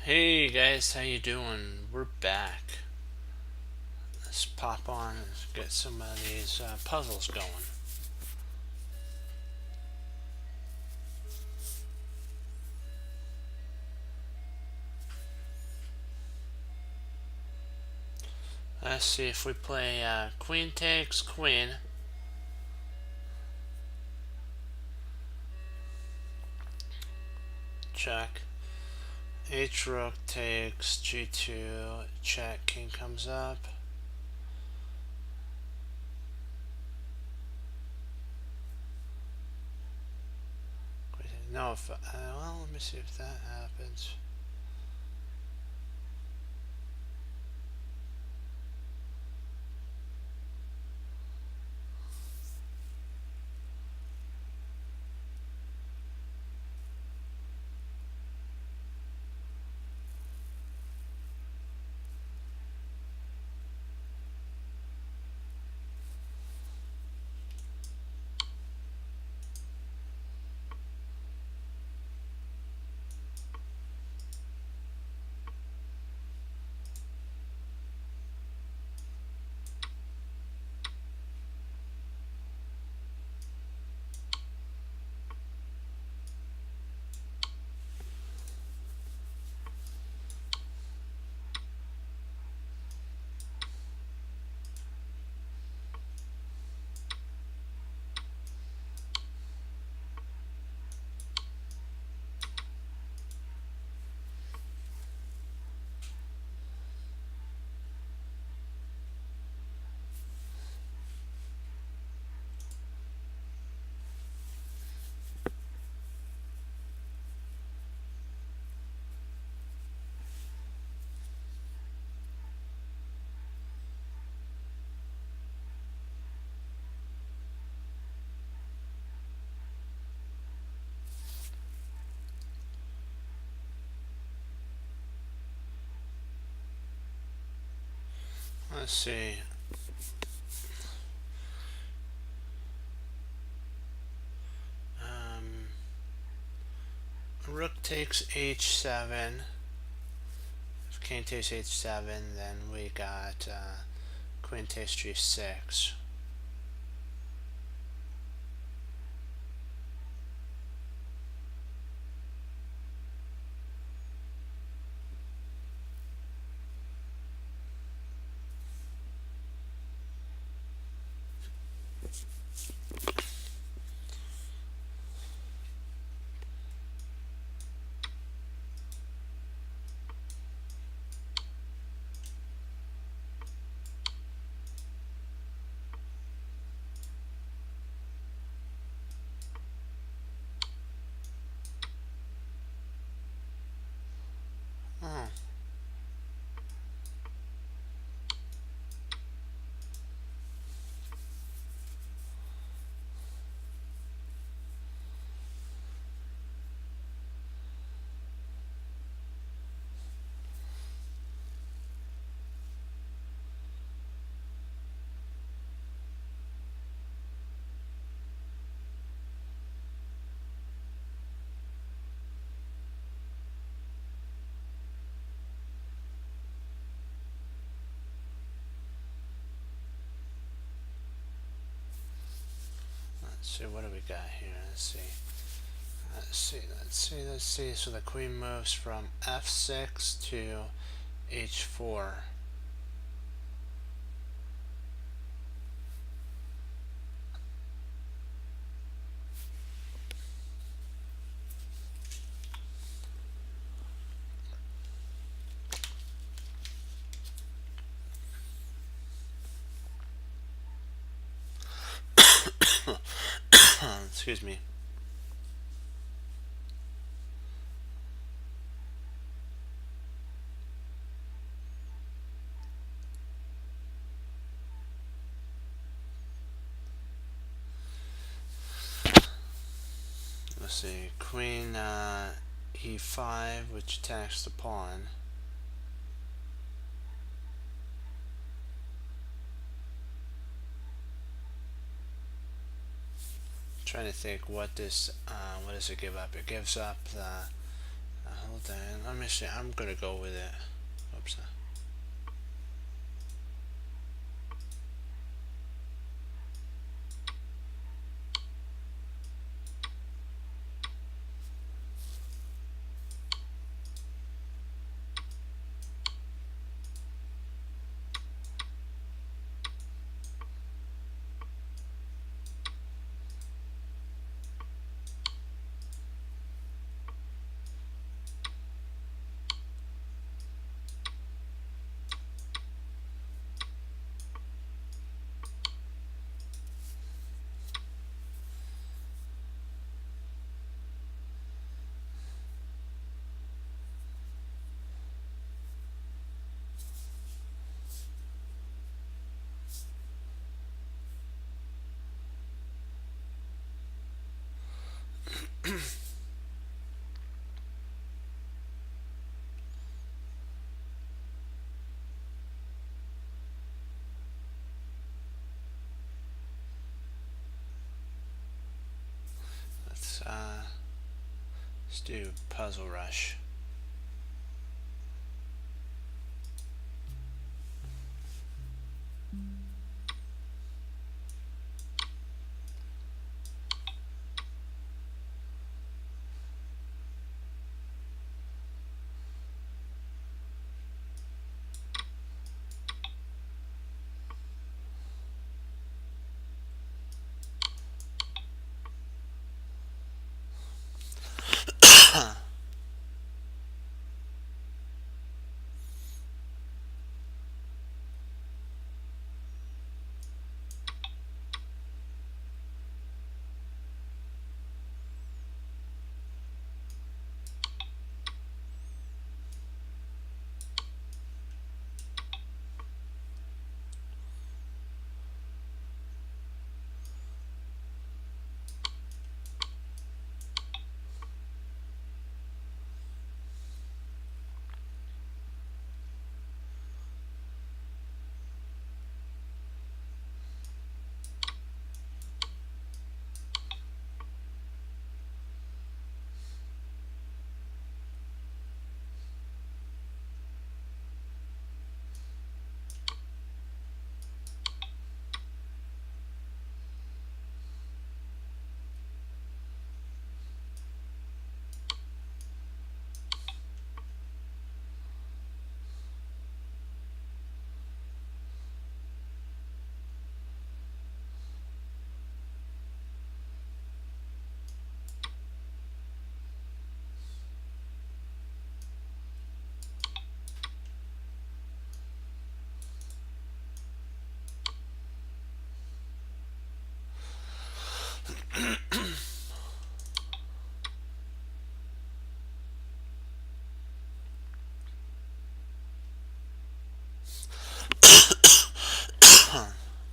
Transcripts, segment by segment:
Hey guys, how you doing? We're back. Let's pop on and get some of these puzzles going. Let's see if we play queen takes queen. Check. H rook takes g2. Check. King comes up. No, well, let me see if that happens. Let's see. Rook takes h7. If king takes h7, then we got queen takes g6. Oh. Let's see, what do we got here? Let's see. So the queen moves from f6 to h4. Excuse me. Let's see. Queen e5, which attacks the pawn. Trying to think what does it give up? It gives up the hold on. let me see. I'm gonna go with it. Oops. Let's do Puzzle Rush.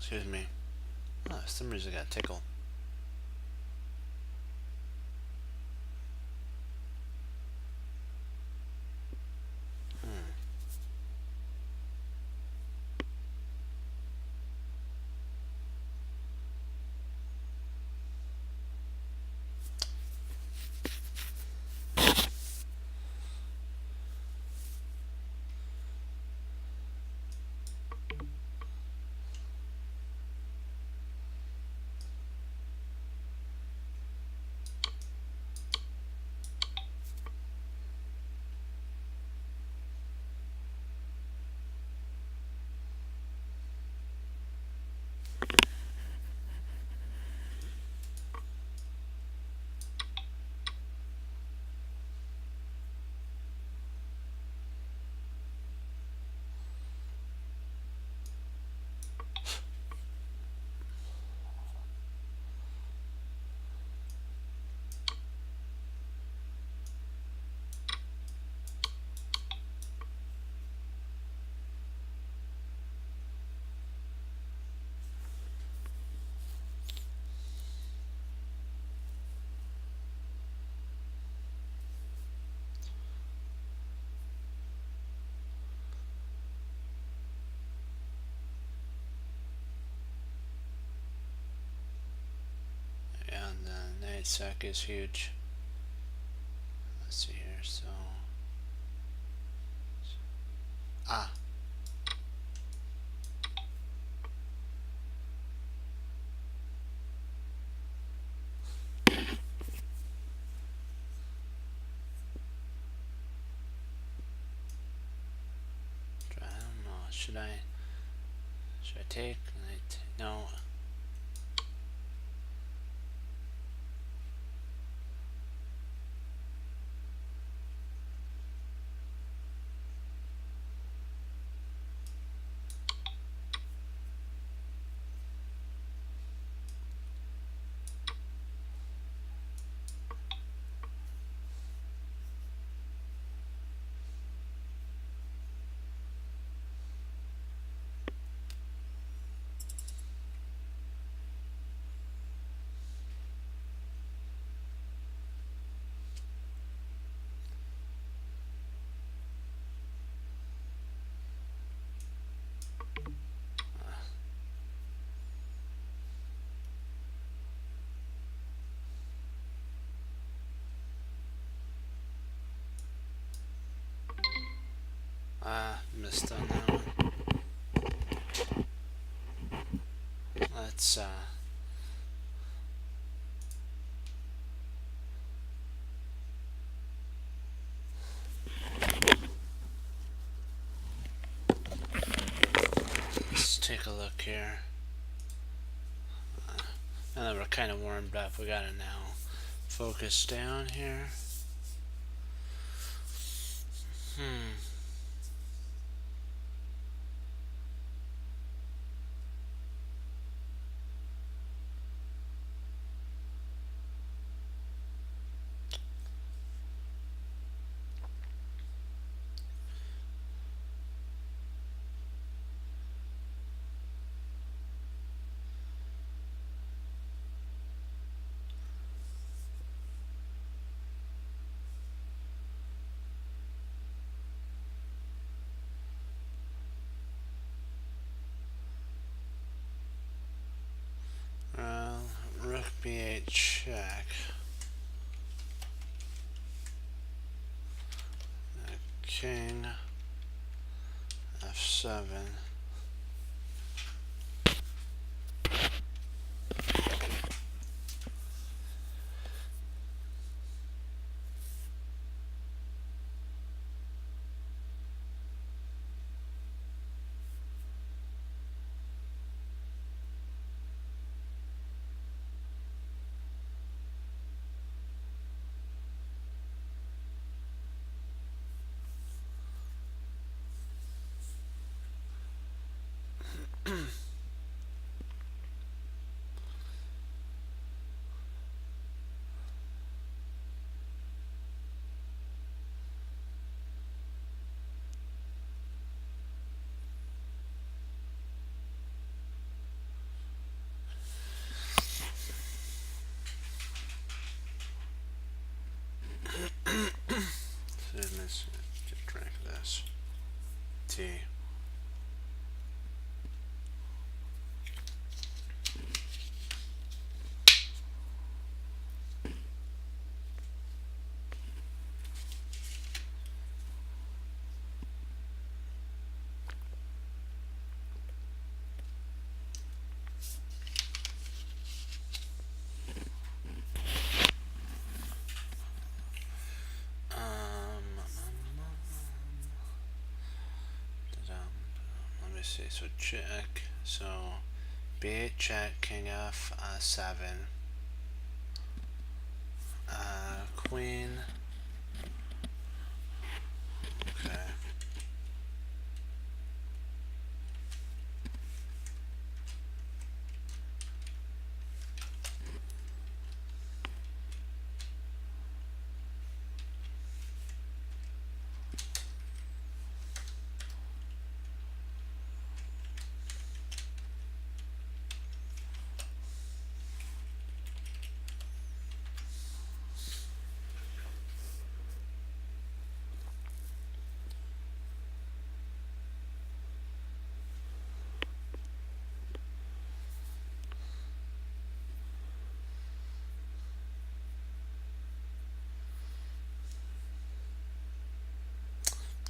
Excuse me. Oh, for some reason I got tickled. And the night sack is huge. Let's see here. So should I take? No. Missed on that one. Let's take a look here. Now that we're kind of warmed up, we gotta now focus down here. Rook b8 check. King f7. Let's drink this tea. Let me see. So check. So b8 check, king f7, queen. Okay.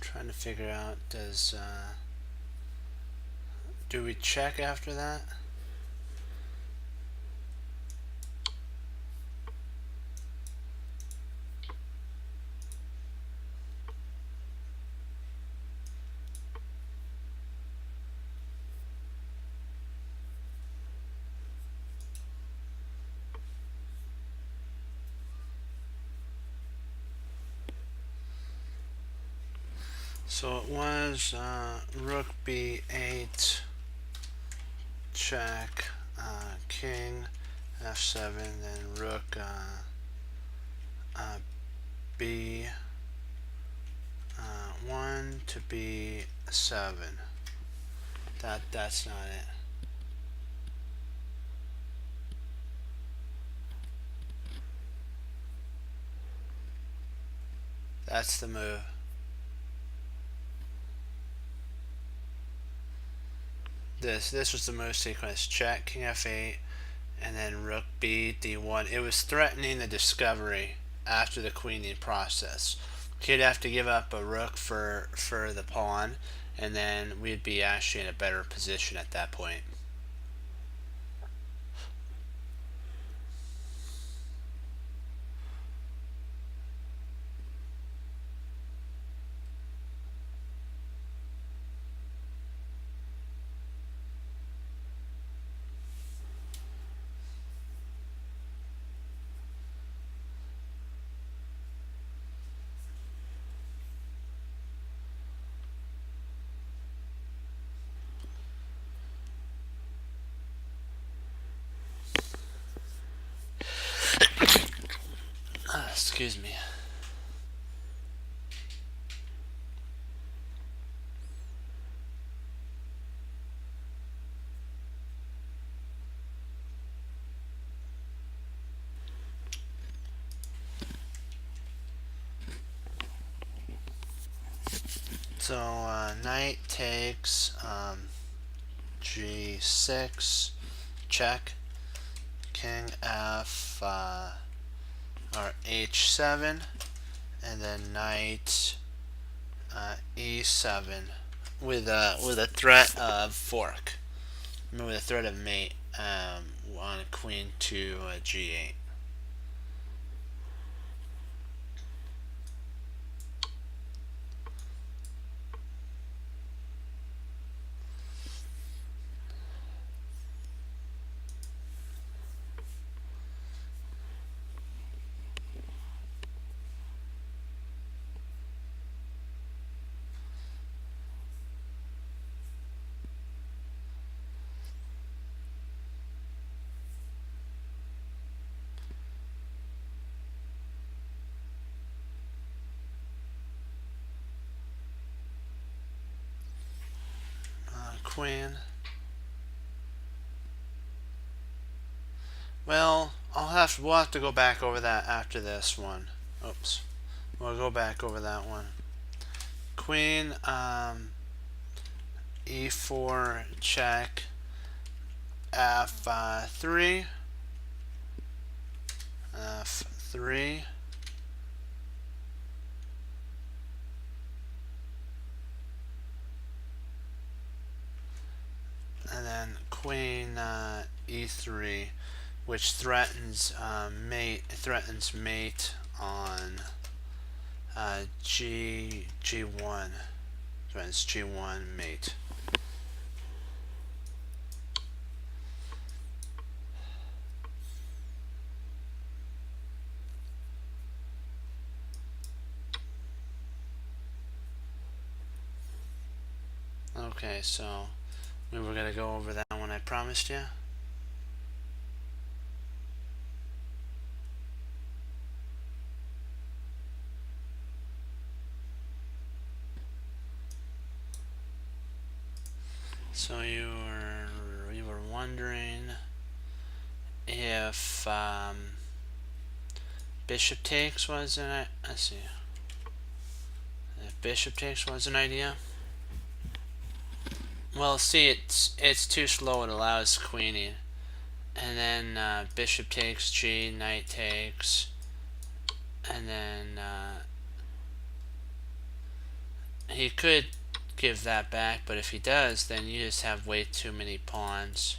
Trying to figure out, do we check after that? So it was rook b8, check, king f7, then rook b1 to b7. That's not it. That's the move. This was the move sequence. Check, king f8, and then rook b d1. It was threatening the discovery after the queening process. He'd have to give up a rook for the pawn, and then we'd be actually in a better position at that point. Excuse me. So knight takes g6, check, king f or h7, and then knight e7 with a threat of fork. With a threat of mate on queen to g8. Queen. Well, we'll have to go back over that after this one. Oops. We'll go back over that one. Queen, e4, check, f3, f3, and then queen e3, which threatens mate on g1. Threatens g1 mate. Okay, so we were gonna go over that one I promised you. So you were wondering if bishop takes was let's see. If bishop takes was an idea. Well, see, it's too slow. It allows queening, and then bishop takes g, knight takes, and then he could give that back, but if he does, then you just have way too many pawns.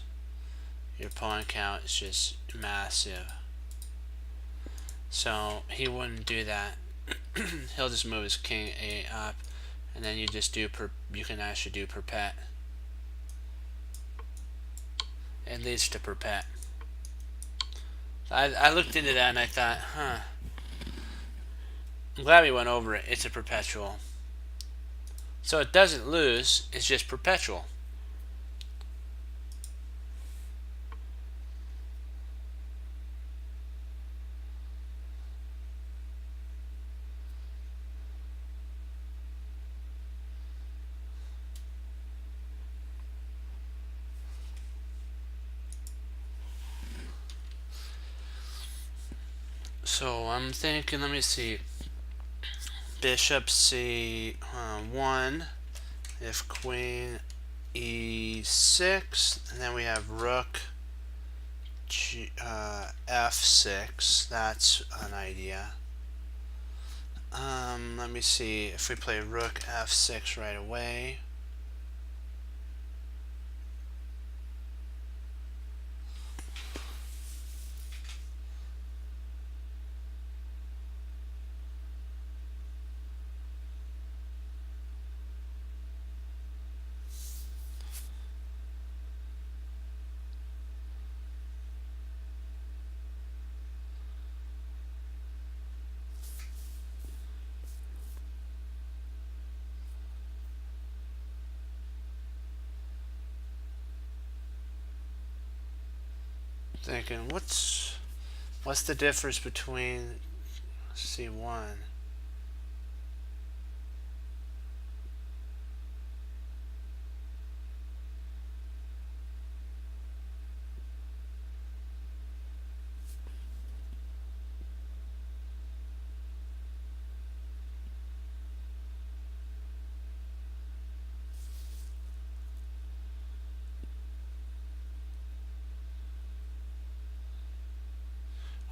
Your pawn count is just massive. So he wouldn't do that. He'll just move his king up, and then you just do you can actually do perpet. It leads to perpet. I looked into that and I thought, I'm glad we went over it. It's a perpetual. So it doesn't lose, it's just perpetual. So I'm thinking, let me see. Bishop C1, if queen E6, and then we have rook F6. That's an idea. Let me see if we play rook F6 right away. Thinking, what's the difference between C1?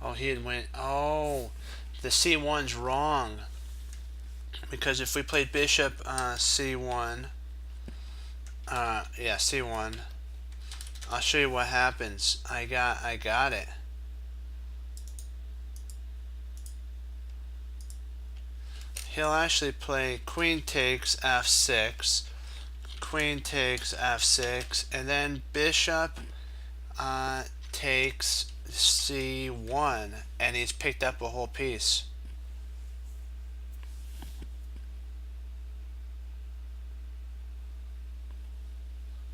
Oh, he had went. Oh, the C1's wrong. Because if we played bishop C1, yeah, C1, I'll show you what happens. I got it. He'll actually play queen takes F6, queen takes F6, and then bishop takes C1, and he's picked up a whole piece.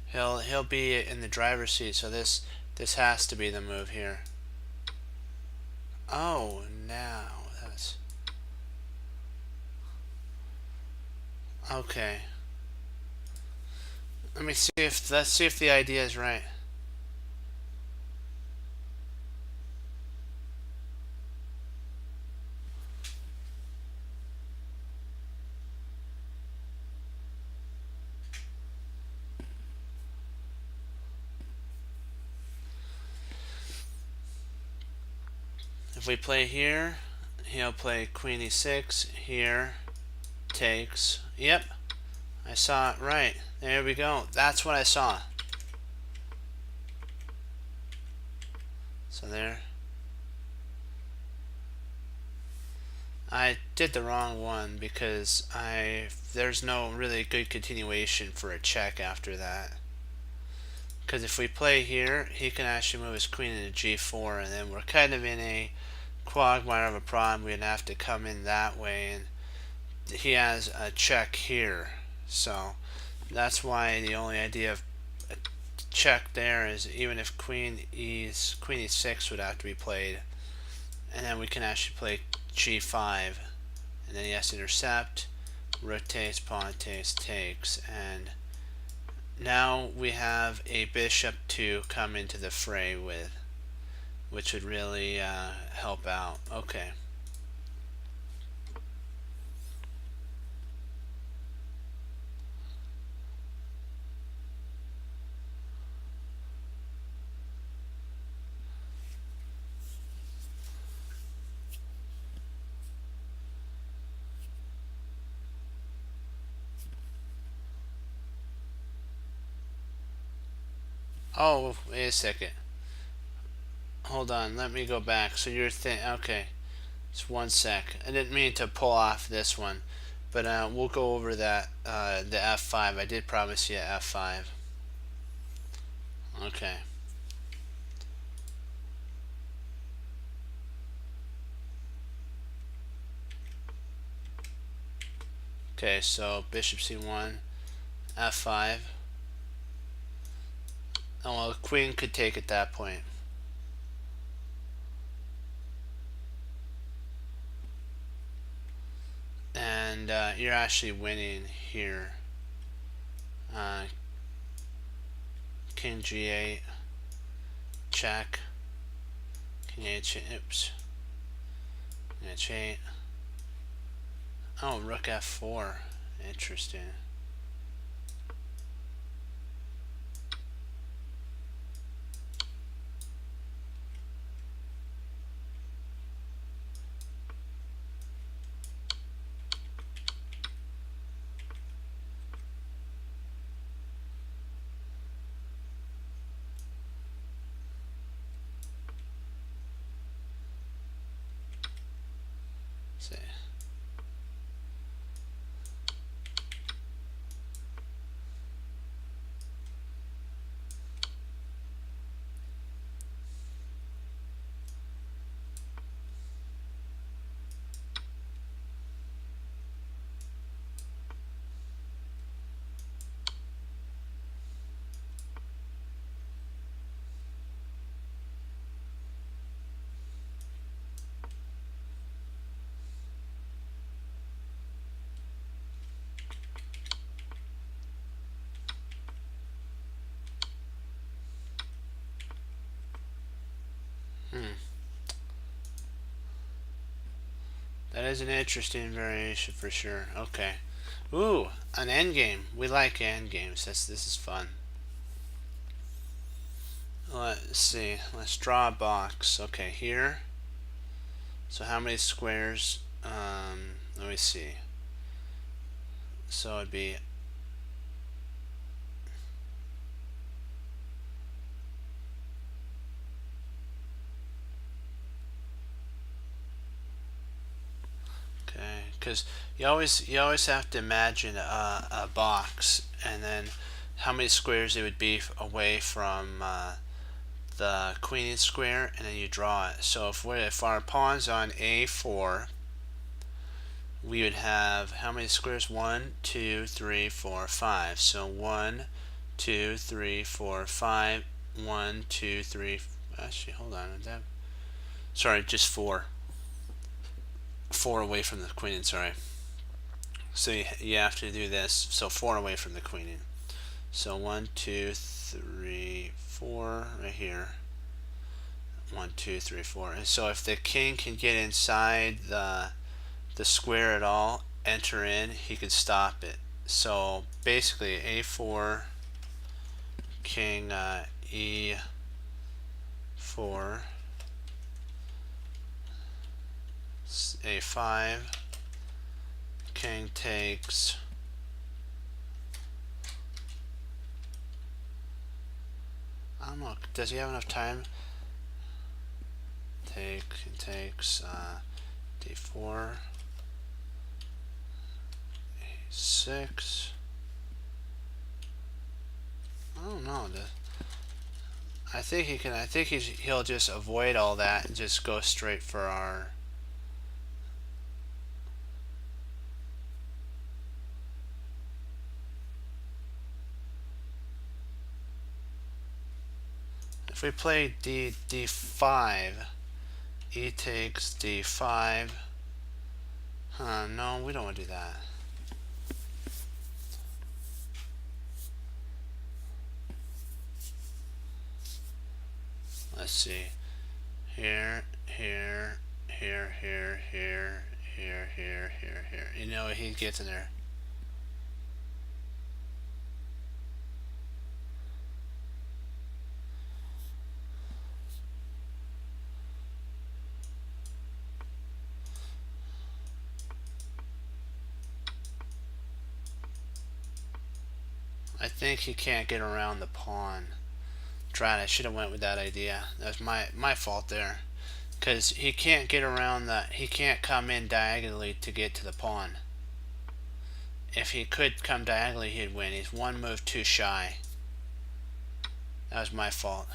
He'll be in the driver's seat, so this has to be the move here. Oh, now that's okay. Let's see if the idea is right. If we play here, he'll play queen e6 here, takes. Yep, I saw it right. There we go. That's what I saw. So there. I did the wrong one because there's no really good continuation for a check after that. Because if we play here, he can actually move his queen into g4, and then we're kind of in a quagmire of a problem. We'd have to come in that way, and he has a check here. So that's why the only idea of a check there is even if queen e6 would have to be played, and then we can actually play g5, and then he has to intercept, rotates, pawn takes, and now we have a bishop to come into the fray with, which would really help out. Okay. Oh, wait a second. Hold on, let me go back. So you're okay. Just one sec. I didn't mean to pull off this one, but we'll go over that. The F5. I did promise you F5. Okay. Okay, so bishop c1, f5. Oh well, queen could take at that point. And you're actually winning here. King g8, check, king h8, oops, h8. Oh, rook f4, interesting. Let's see. That is an interesting variation for sure. Okay. Ooh, an endgame. We like endgames. This is fun. Let's see. Let's draw a box. Okay, here. So how many squares? Let me see. So it'd be okay, because you always have to imagine a box, and then how many squares it would be away from the queen square, and then you draw it. So if our pawn's on a4, we would have how many squares? 1, 2, 3, 4, 5. So 1, 2, 3, 4, 5. 1, 2, 3. Actually, hold on. Sorry, just 4. 4 away from the queen. Sorry. So you have to do this. So 4 away from the queen. So 1, 2, 3, 4 right here. 1, 2, 3, 4. And so if the king can get inside the square at all, enter in, he can stop it. So basically a4, king e4, a5, king takes, I don't know, does he have enough time? Takes d4, a6. I don't know. I think he can. I think he'll just avoid all that and just go straight for our. If we play d5, e takes d5. No, we don't want to do that. Let's see. Here, here, here, here, here, here, here, here, here. You know, he gets in there. I think he can't get around the pawn. Tried. I should have went with that idea. That's my fault there. Because he can't get around the. He can't come in diagonally to get to the pawn. If he could come diagonally, he'd win. He's one move too shy. That was my fault.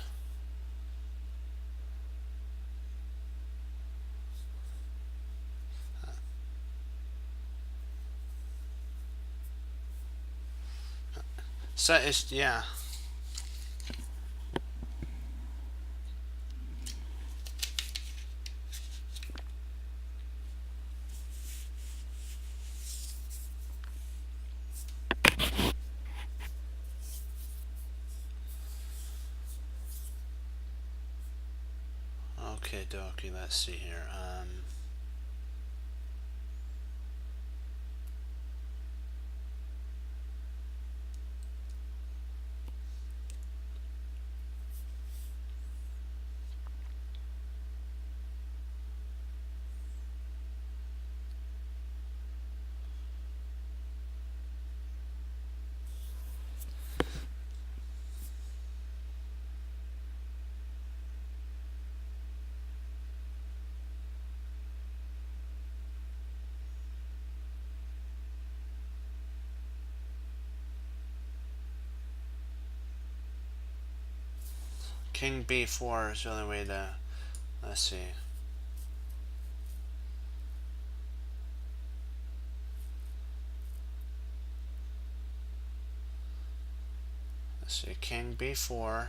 So it's, yeah. Okay, dokie. Let's see here. King B4 is the only way to. Let's see. Let's see. King B4.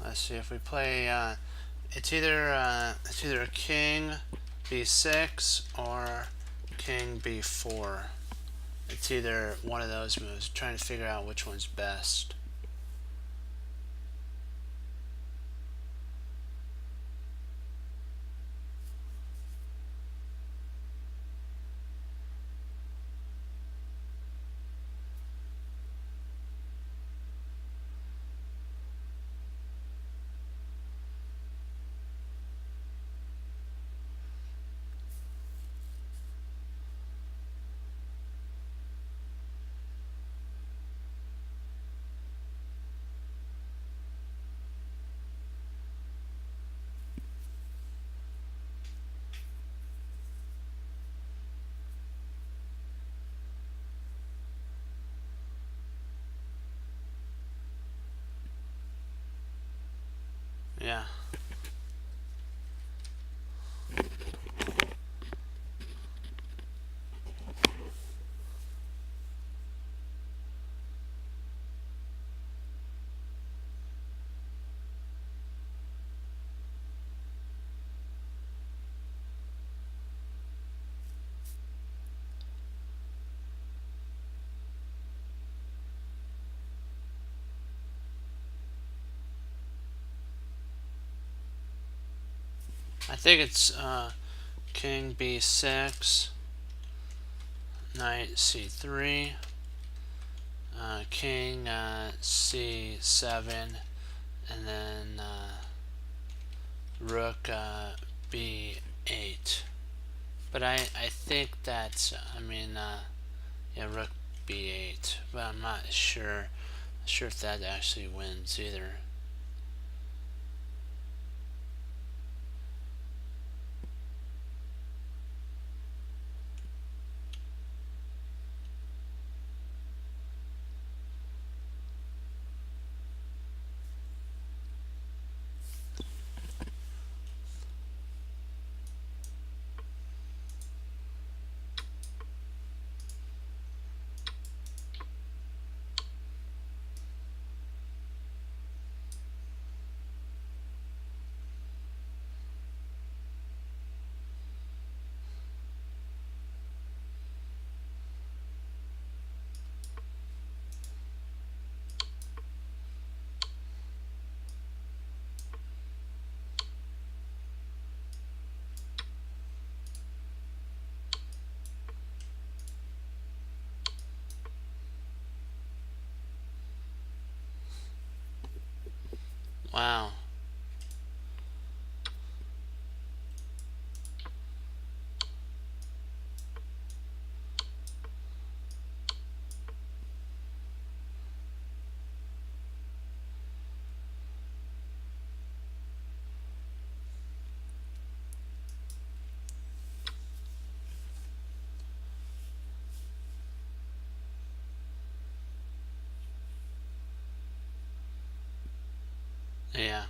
Let's see if we play. It's either King B6 or King B4. It's either one of those moves. I'm trying to figure out which one's best. Yeah. I think it's King B6, Knight C3, King C7, and then Rook B8. But I think that's, yeah, Rook B8, but I'm not sure if that actually wins either. Wow. Yeah.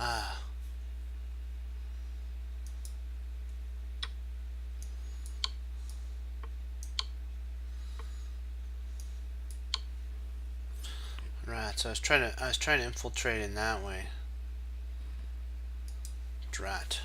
Ah. Right. So I was trying to infiltrate in that way. Drat.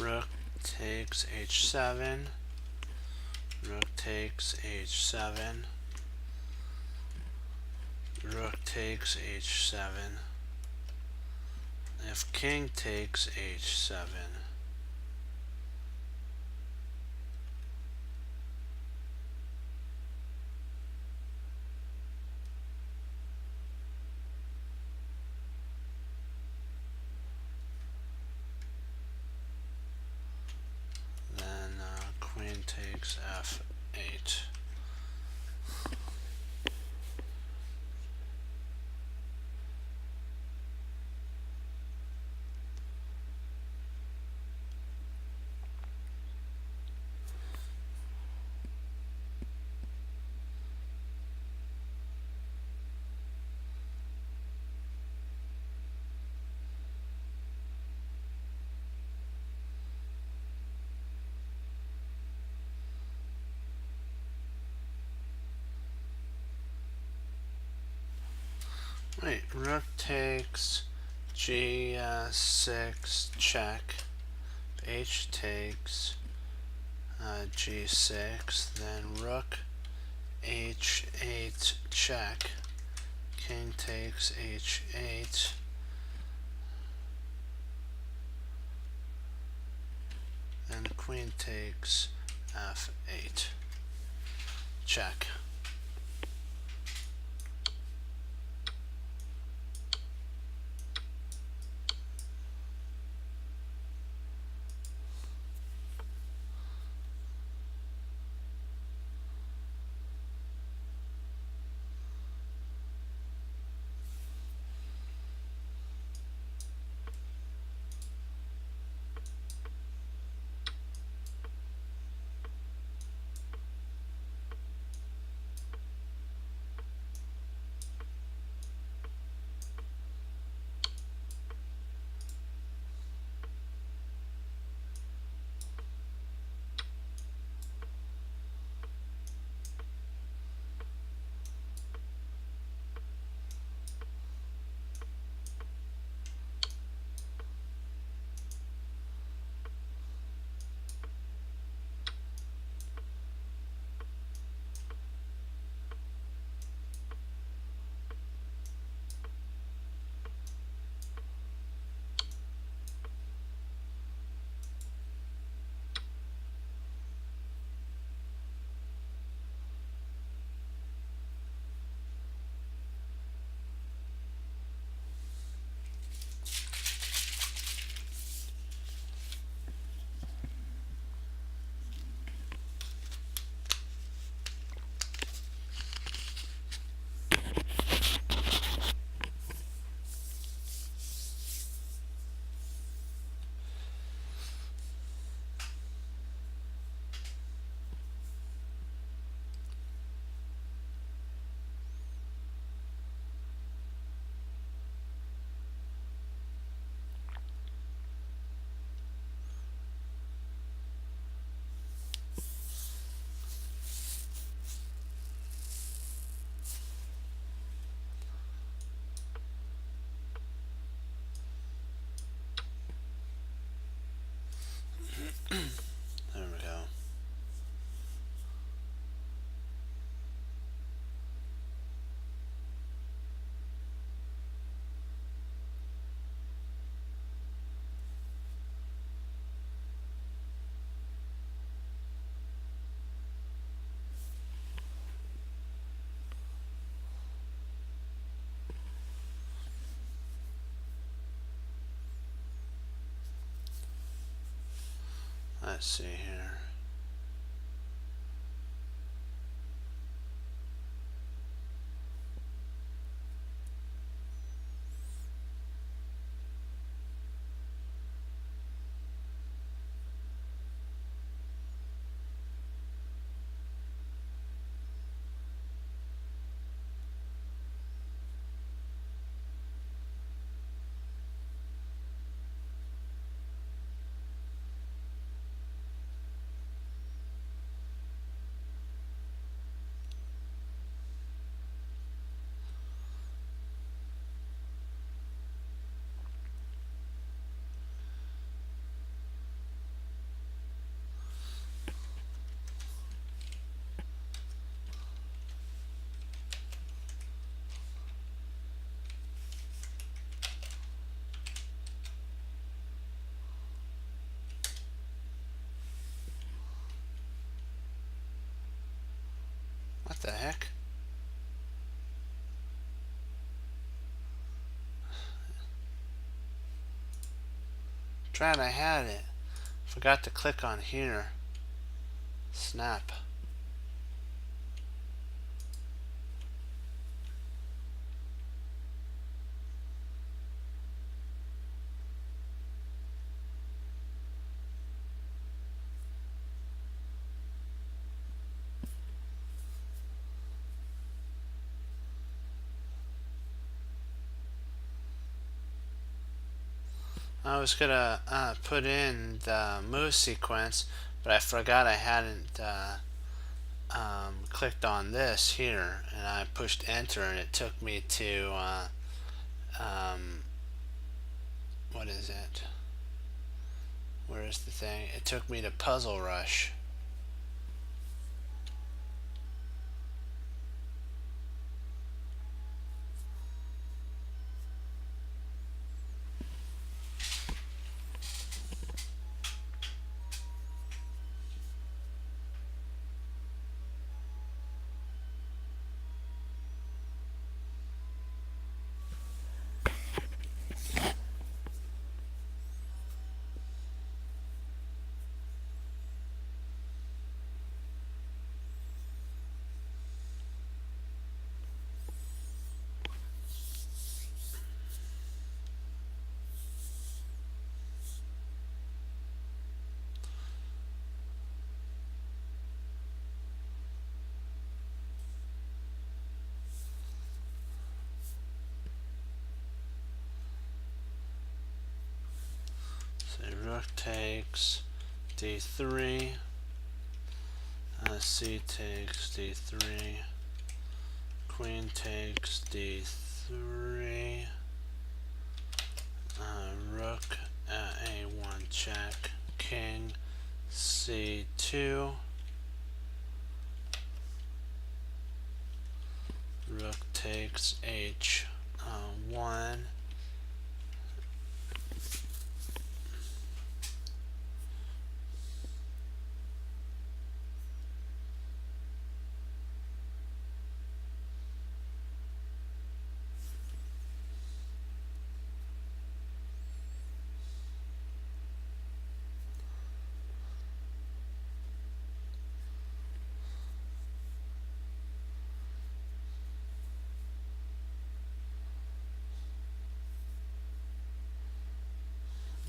Rook takes h7. Rook takes h7. Rook takes h7. If king takes h7. Then queen takes f8. Wait, rook takes g6 check. H takes G6, then rook H8 check, king takes H8, then queen takes F8, check. There we go. Let's see here. What the heck? Drat, I had it. Forgot to click on here. Snap. I was gonna put in the move sequence, but I forgot I hadn't clicked on this here, and I pushed enter, and it took me to what is it? Where's the thing? It took me to Puzzle Rush. So rook takes d3, c takes d3, queen takes d3, rook at a1 check, king c2, rook takes h1,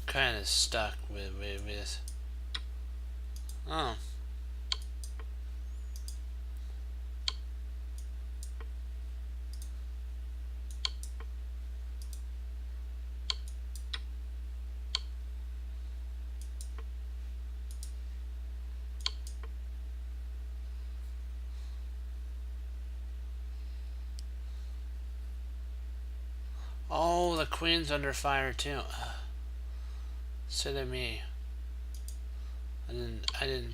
kind of stuck with oh, oh, the queen's under fire too. Silly me. I didn't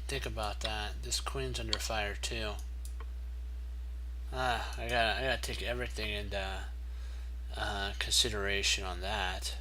think about that. This queen's under fire too. I gotta take everything into consideration on that.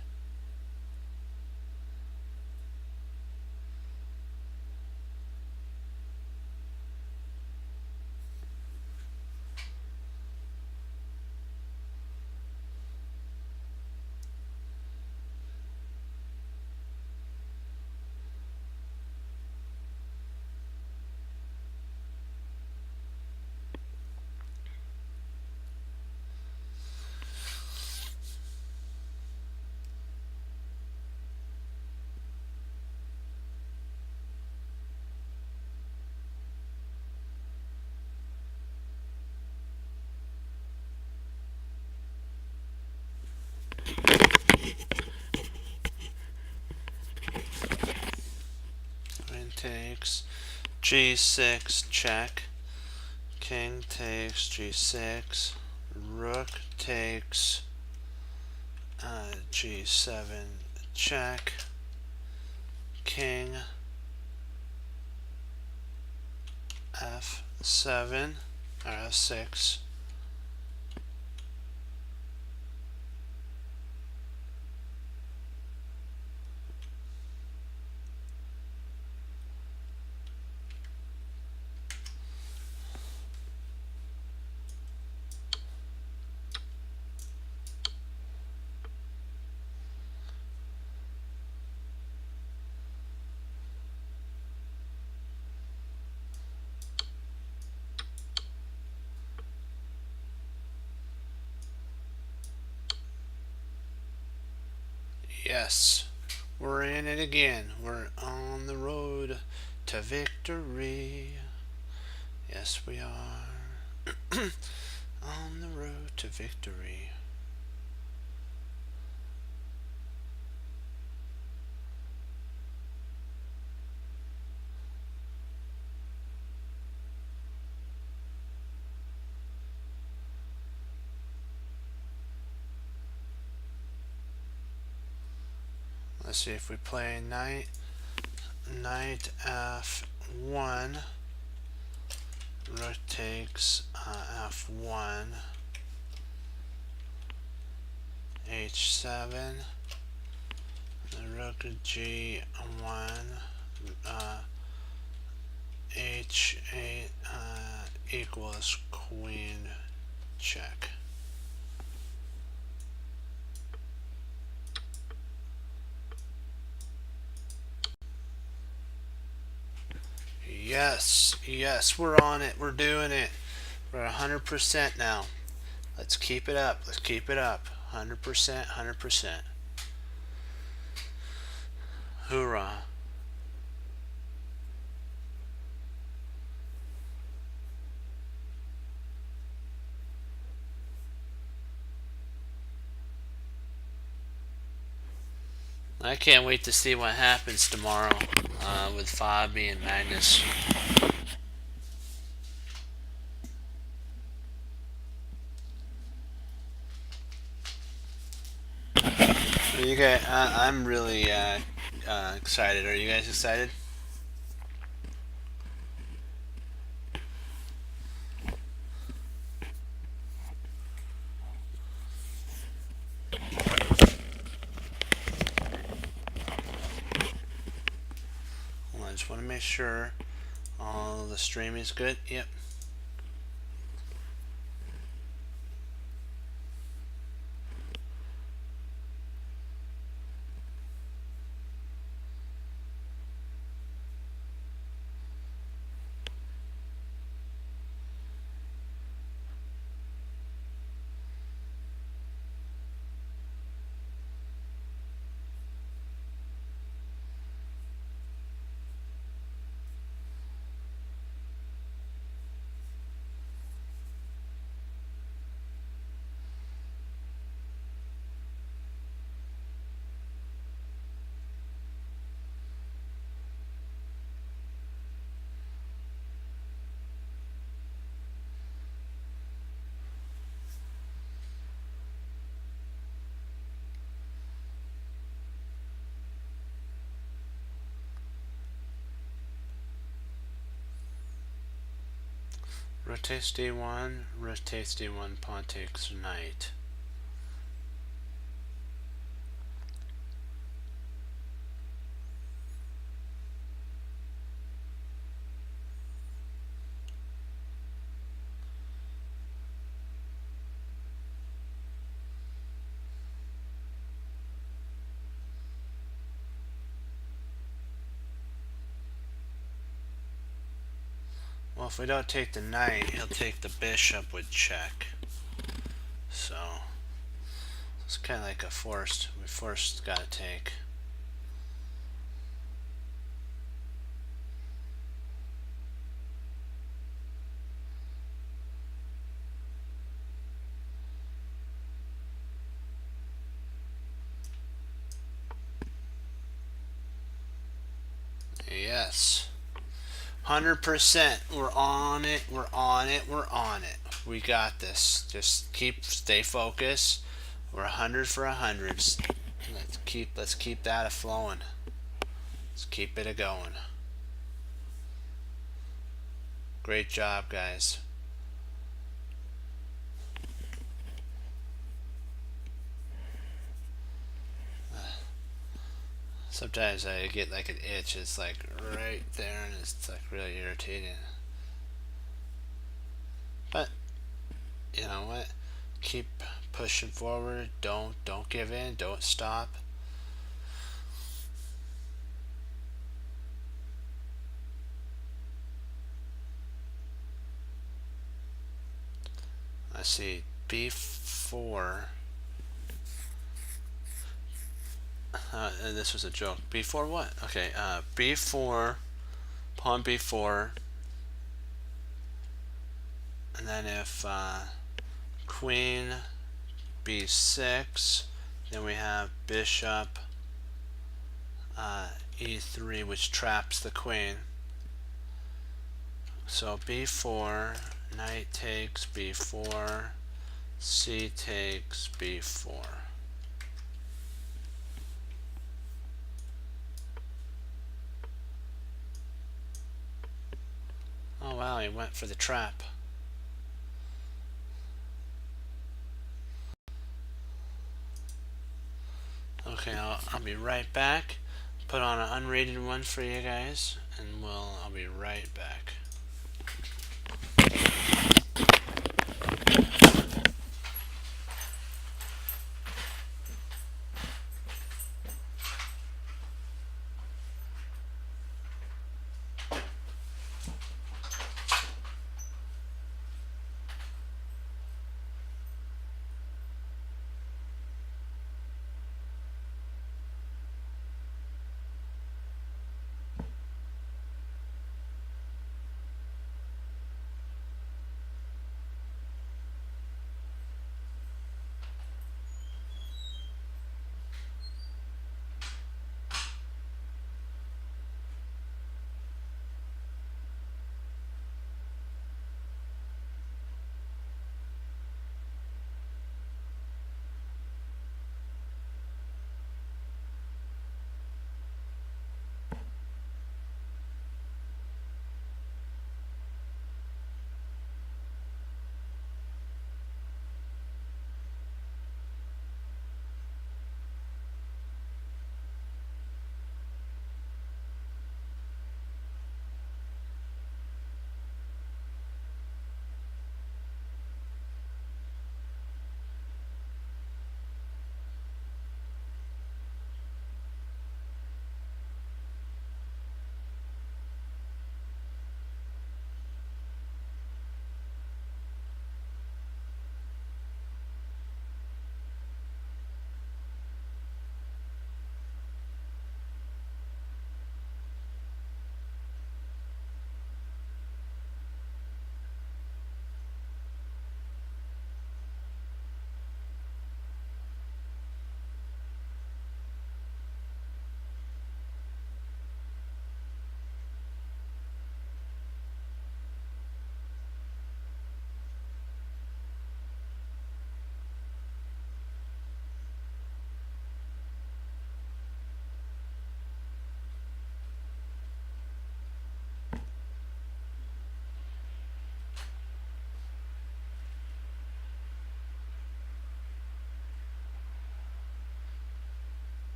Queen takes g6 check, king takes g6, rook takes g7 check, king f7 or f6. Yes, we're in it again. We're on the road to victory. Yes, we are. On the road to victory. let's see if we play knight f1, rook takes f1, h7, rook g1, h8 equals queen check. Yes, yes, we're on it. We're doing it. We're 100% now. Let's keep it up. Let's keep it up. 100%, 100%. Hoorah. I can't wait to see what happens tomorrow with Fabi and Magnus. You guys, I'm really excited. Are you guys excited? Well, I just want to make sure all the streaming is good. Yep. Rotates d1, rotates d1, pawn takes knight. Well, if we don't take the knight, he'll take the bishop with check. So it's kind of like a forced. We first got to take. Yes. 100%. We're on it. We're on it. We're on it. We got this. Just stay focused. We're 100 for 100. Let's keep that a flowing. Let's keep it a going. Great job, guys. Sometimes I get like an itch. It's like right there, and it's like really irritating. But you know what? Keep pushing forward. Don't give in. Don't stop. Let's see. B4. And this was a joke. B4 what? Okay. B4. Pawn B4. And then if queen B6, then we have bishop E3, which traps the queen. So B4, knight takes B4, C takes B4. Oh wow, he went for the trap. Okay, I'll be right back. Put on an unrated one for you guys, and I'll be right back.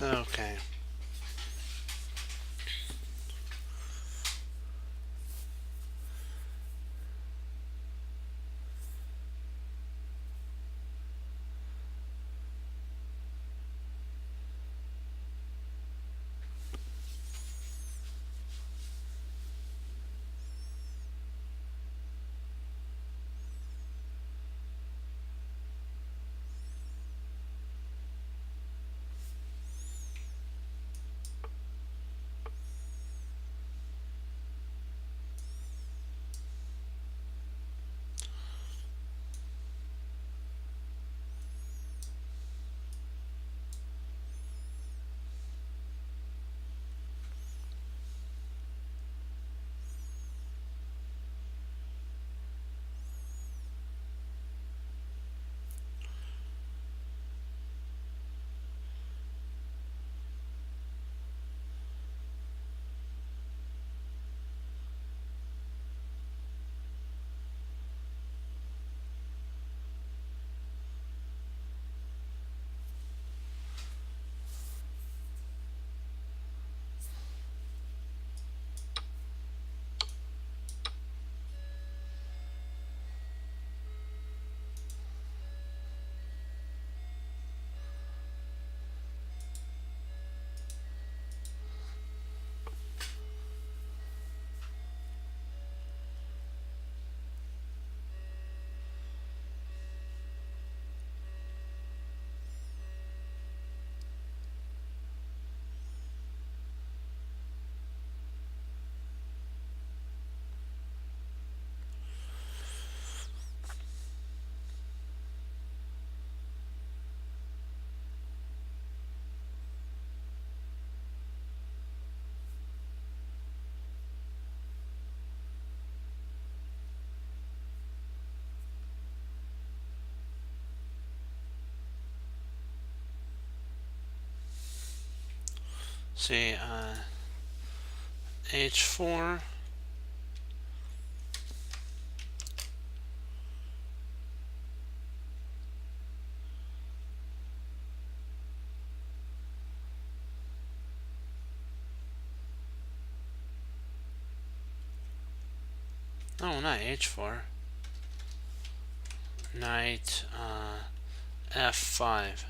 Okay. see, h4. Oh, not h4. Knight f5.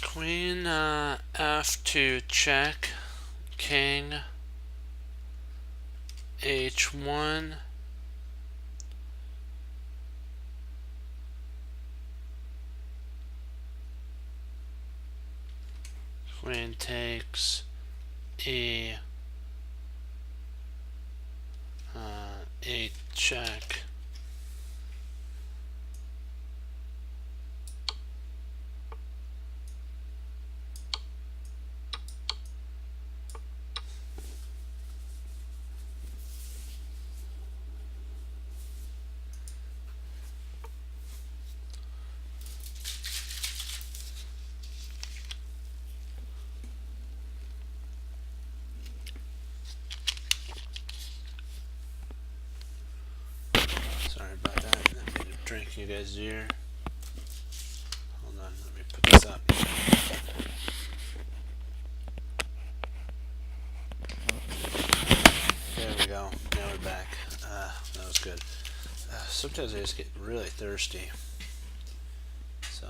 Queen f2 check. King h1. Queen takes e8 check. Sorry about that. I need to drink you guys' ear. Hold on, let me put this up. There we go. Now we're back. That was good. Sometimes I just get really thirsty. So.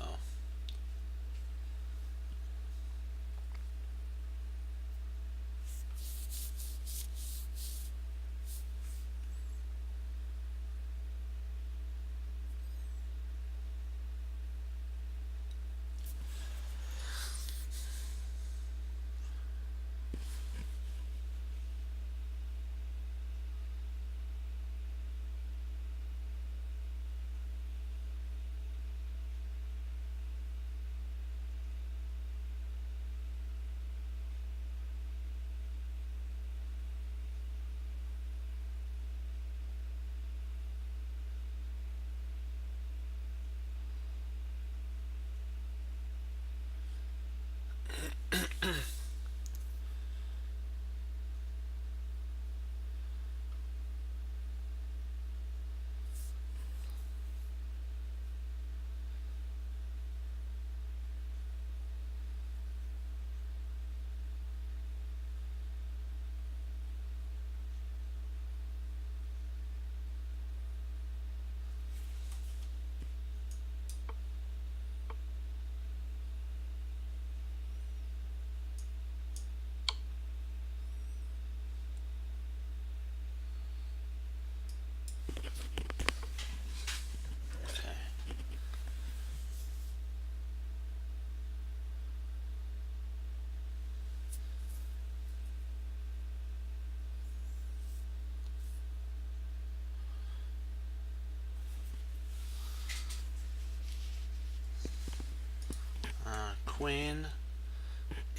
Queen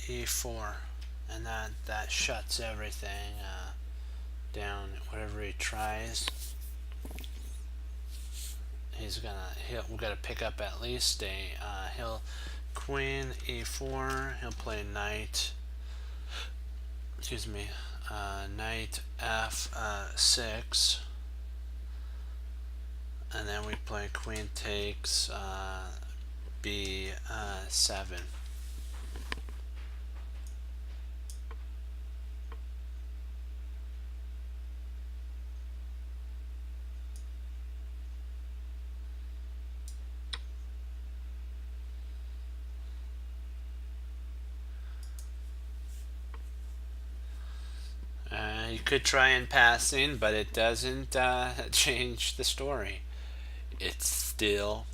e4, and that shuts everything down. Whatever he tries, We're gonna pick up at least a he'll queen e4. He'll play knight. Excuse me, knight f6, and then we play queen takes b7. You could try in passing, but it doesn't change the story. It's still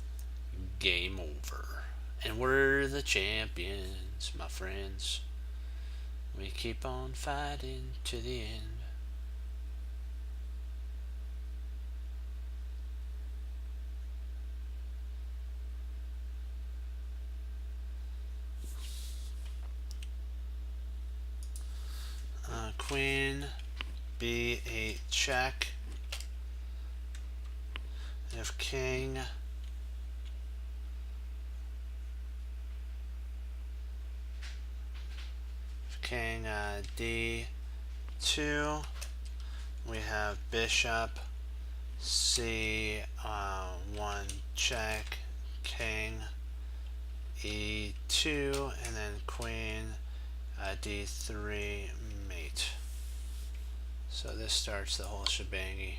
game over. And we're the champions, my friends. We keep on fighting to the end. Queen b8 check. If king d2, we have bishop c1 check, king e2, and then queen d3 mate. So this starts the whole shebangy.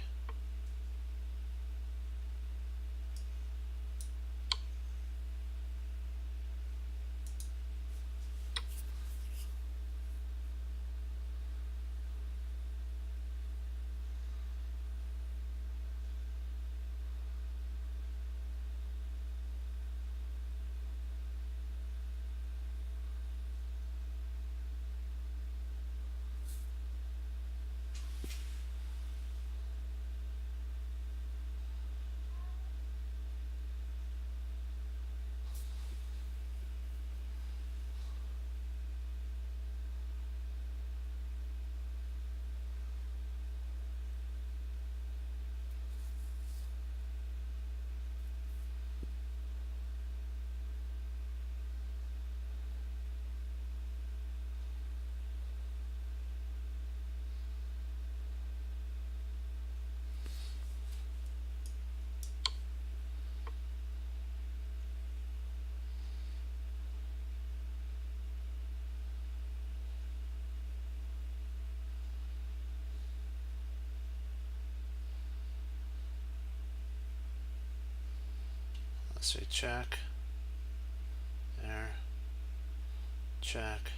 Let's see, check. There. Check.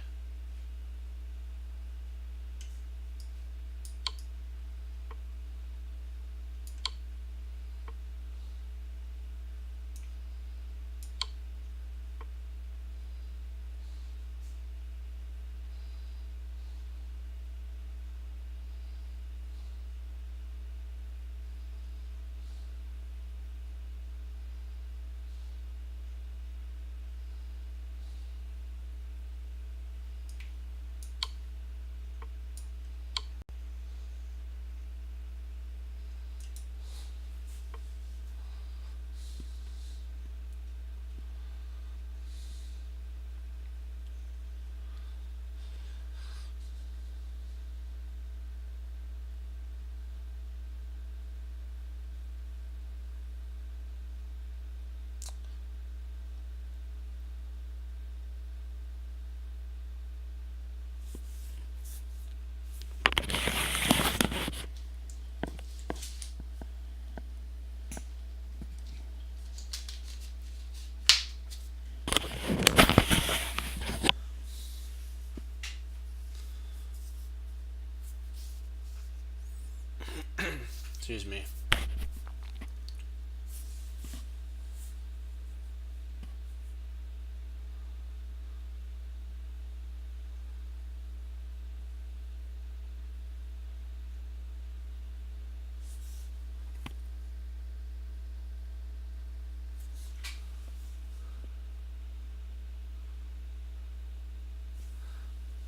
Excuse me.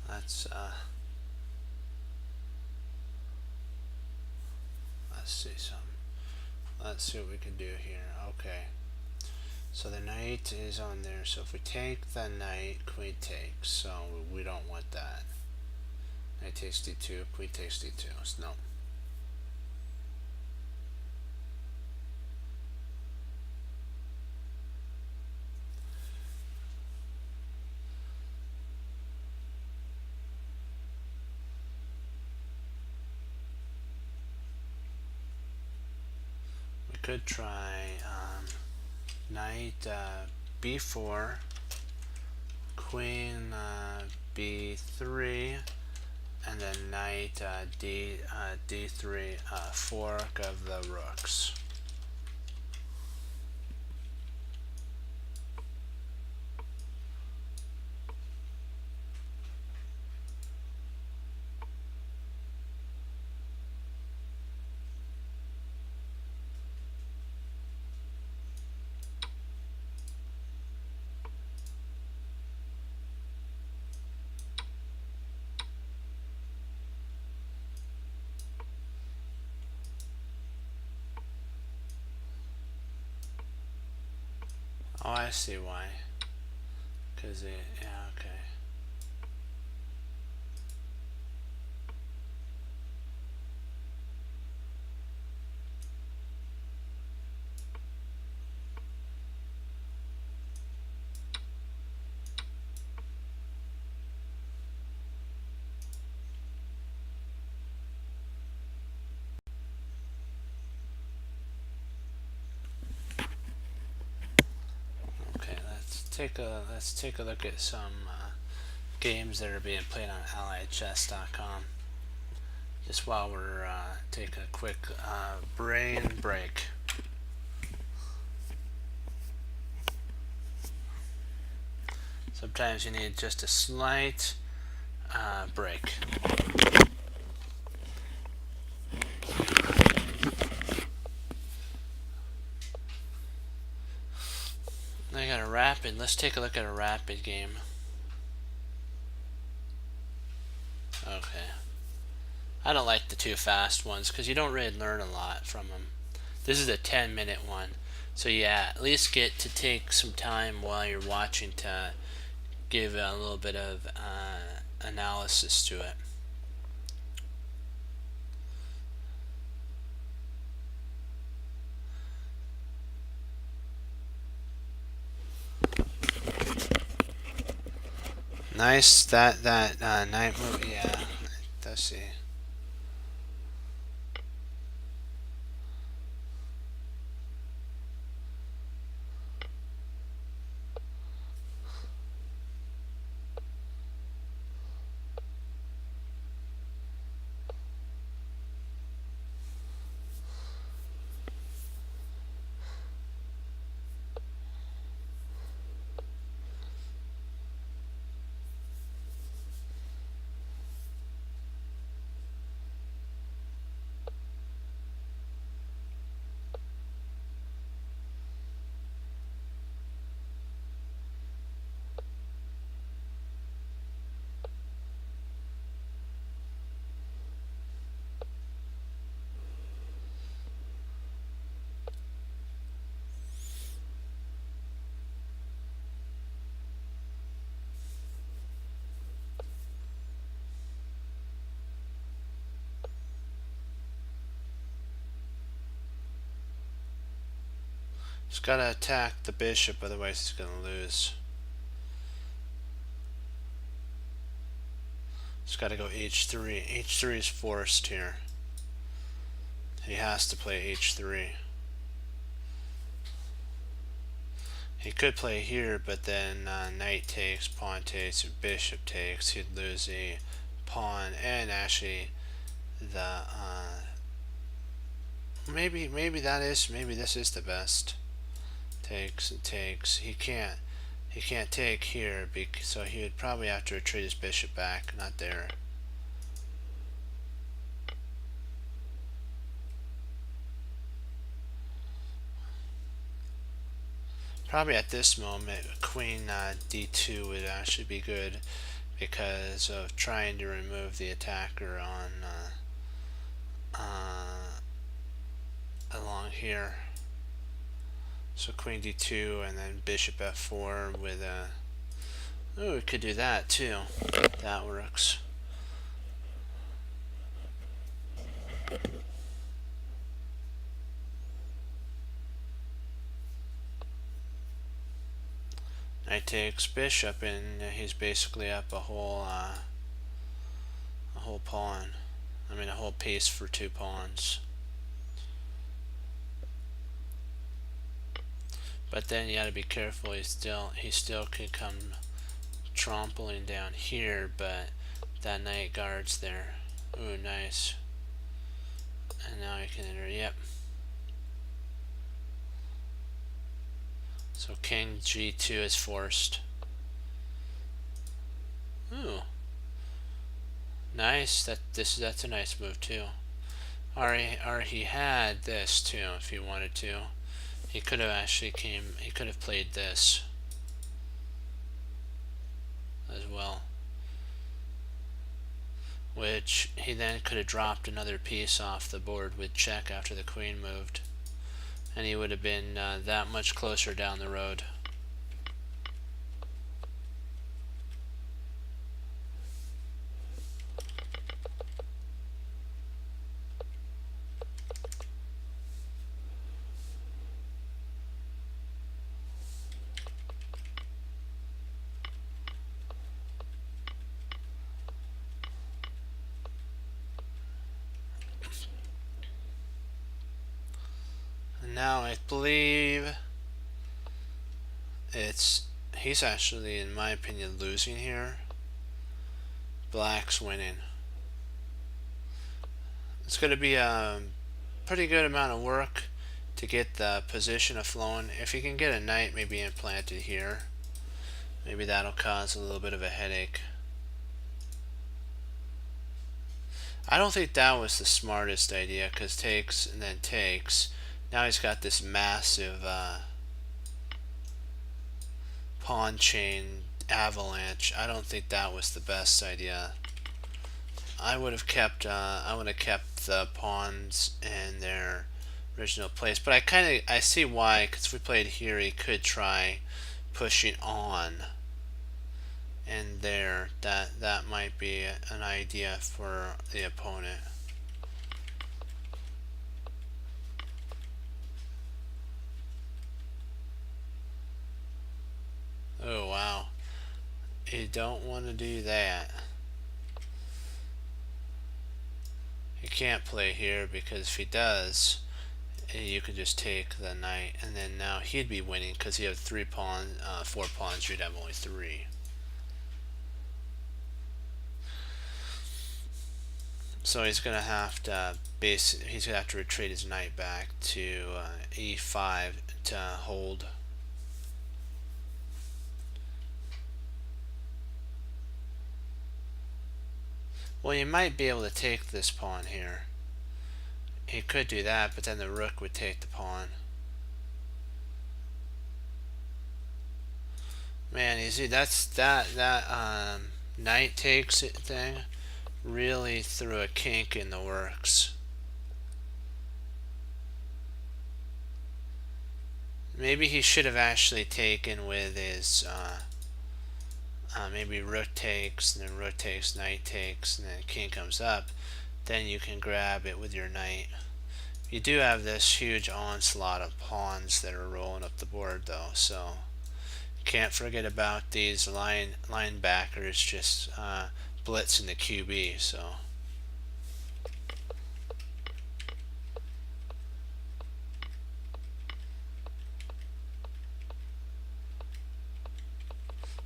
Let's see something. let's see what we can do here. Okay, so the knight is on there, so if we take the knight, queen takes, so we don't want that. Knight takes d2, queen takes d2, so no. We could try knight b4, queen b3, and then knight d3, fork of the rooks. Oh, I see why. Because it, yeah, okay. Okay, let's take a look at some games that are being played on AlliedChess.com. Just while we're taking a quick brain break. Sometimes you need just a slight break. I got a rapid. Let's take a look at a rapid game. Okay. I don't like the too fast ones because you don't really learn a lot from them. This is a 10-minute one. So yeah, at least get to take some time while you're watching to give a little bit of analysis to it. Nice, that knight move, yeah, let's see. He's got to attack the bishop, otherwise he's going to lose. He's got to go h3. h3 is forced here. He has to play h3. He could play here, but then knight takes, pawn takes, bishop takes. He'd lose a pawn, and actually the maybe this is the best. Takes and takes. He can't take here, so he would probably have to retreat his bishop back. Not there. Probably at this moment, queen d2 would actually be good because of trying to remove the attacker on along here. So queen d2 and then bishop f4 with a... Oh, we could do that too. That works. Knight takes bishop, and he's basically up a whole pawn. I mean, a whole piece for 2 pawns. But then you got to be careful. He still could come trampling down here, but that knight guards there. Ooh, nice. And now I can enter. Yep. So king g2 is forced. Ooh. Nice. That's a nice move too. Or he had this too if he wanted to. He could have played this as well. Which he then could have dropped another piece off the board with check after the queen moved. And he would have been that much closer down the road. Now I believe he's actually, in my opinion, losing here. Black's winning. It's going to be a pretty good amount of work to get the position of flowing. If you can get a knight maybe implanted here, maybe that'll cause a little bit of a headache. I don't think that was the smartest idea, because takes and then takes. Now he's got this massive pawn chain avalanche. I don't think that was the best idea. I would have kept the pawns in their original place, but I see why, because if we played here, he could try pushing on, and there that might be an idea for the opponent. Oh wow, you don't want to do that. He can't play here, because if he does, you could just take the knight, and then now he'd be winning because he had 4 pawns. You'd have only 3. So he's gonna have to retreat his knight back to e5 to hold. Well, you might be able to take this pawn here. He could do that, but then the rook would take the pawn. Man, you see, that knight takes it thing really threw a kink in the works. Maybe he should have actually taken with his maybe rook takes, and then rook takes, knight takes, and then king comes up. Then you can grab it with your knight. You do have this huge onslaught of pawns that are rolling up the board though, so can't forget about these linebackers just blitzing the QB. So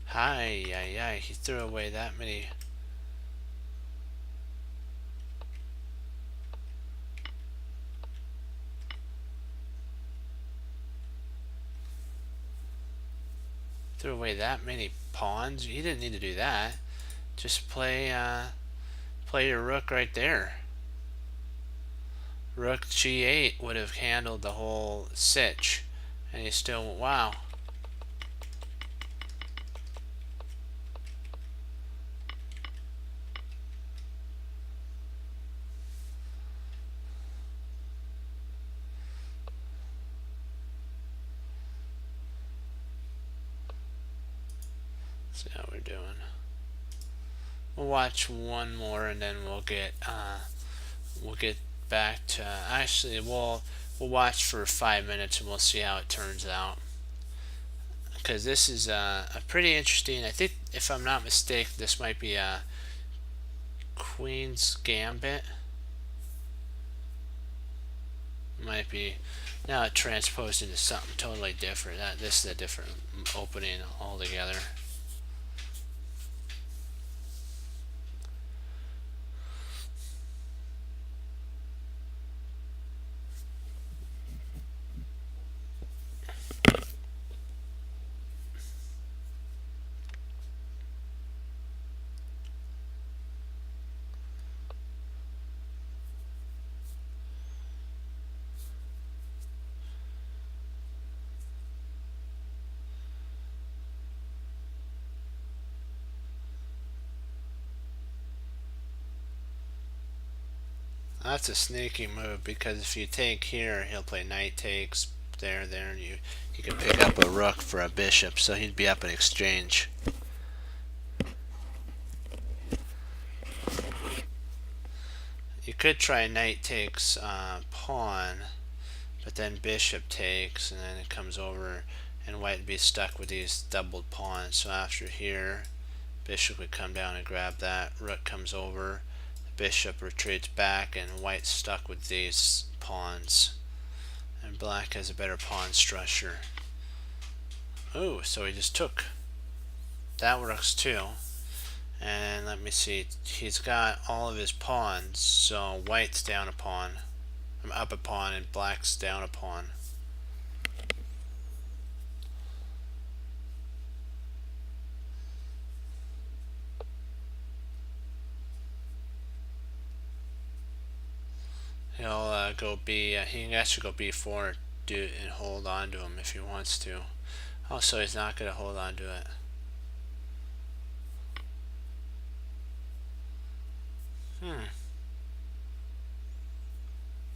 hi, he threw away that many. Threw away that many pawns. He didn't need to do that. Just play your rook right there. Rook g8 would have handled the whole sitch, and he still, wow. See how we're doing. We'll watch one more and then we'll get back to actually we'll watch for 5 minutes and we'll see how it turns out, because this is a pretty interesting. I think if I'm not mistaken, this might be a Queen's Gambit. Might be. Now it transposed into something totally different. This is a different opening altogether. That's a sneaky move, because if you take here, he'll play knight takes there, and you can pick up a rook for a bishop, so he'd be up in exchange. You could try knight takes pawn, but then bishop takes, and then it comes over, and white would be stuck with these doubled pawns. So after here, bishop would come down and grab that, rook comes over, bishop retreats back, and white's stuck with these pawns, and black has a better pawn structure. Oh, so he just took. That works too. And let me see, he's got all of his pawns, so white's down a pawn, up a pawn, and black's down a pawn. He'll go B. He can actually go B4 and hold on to him if he wants to. Also, he's not going to hold on to it.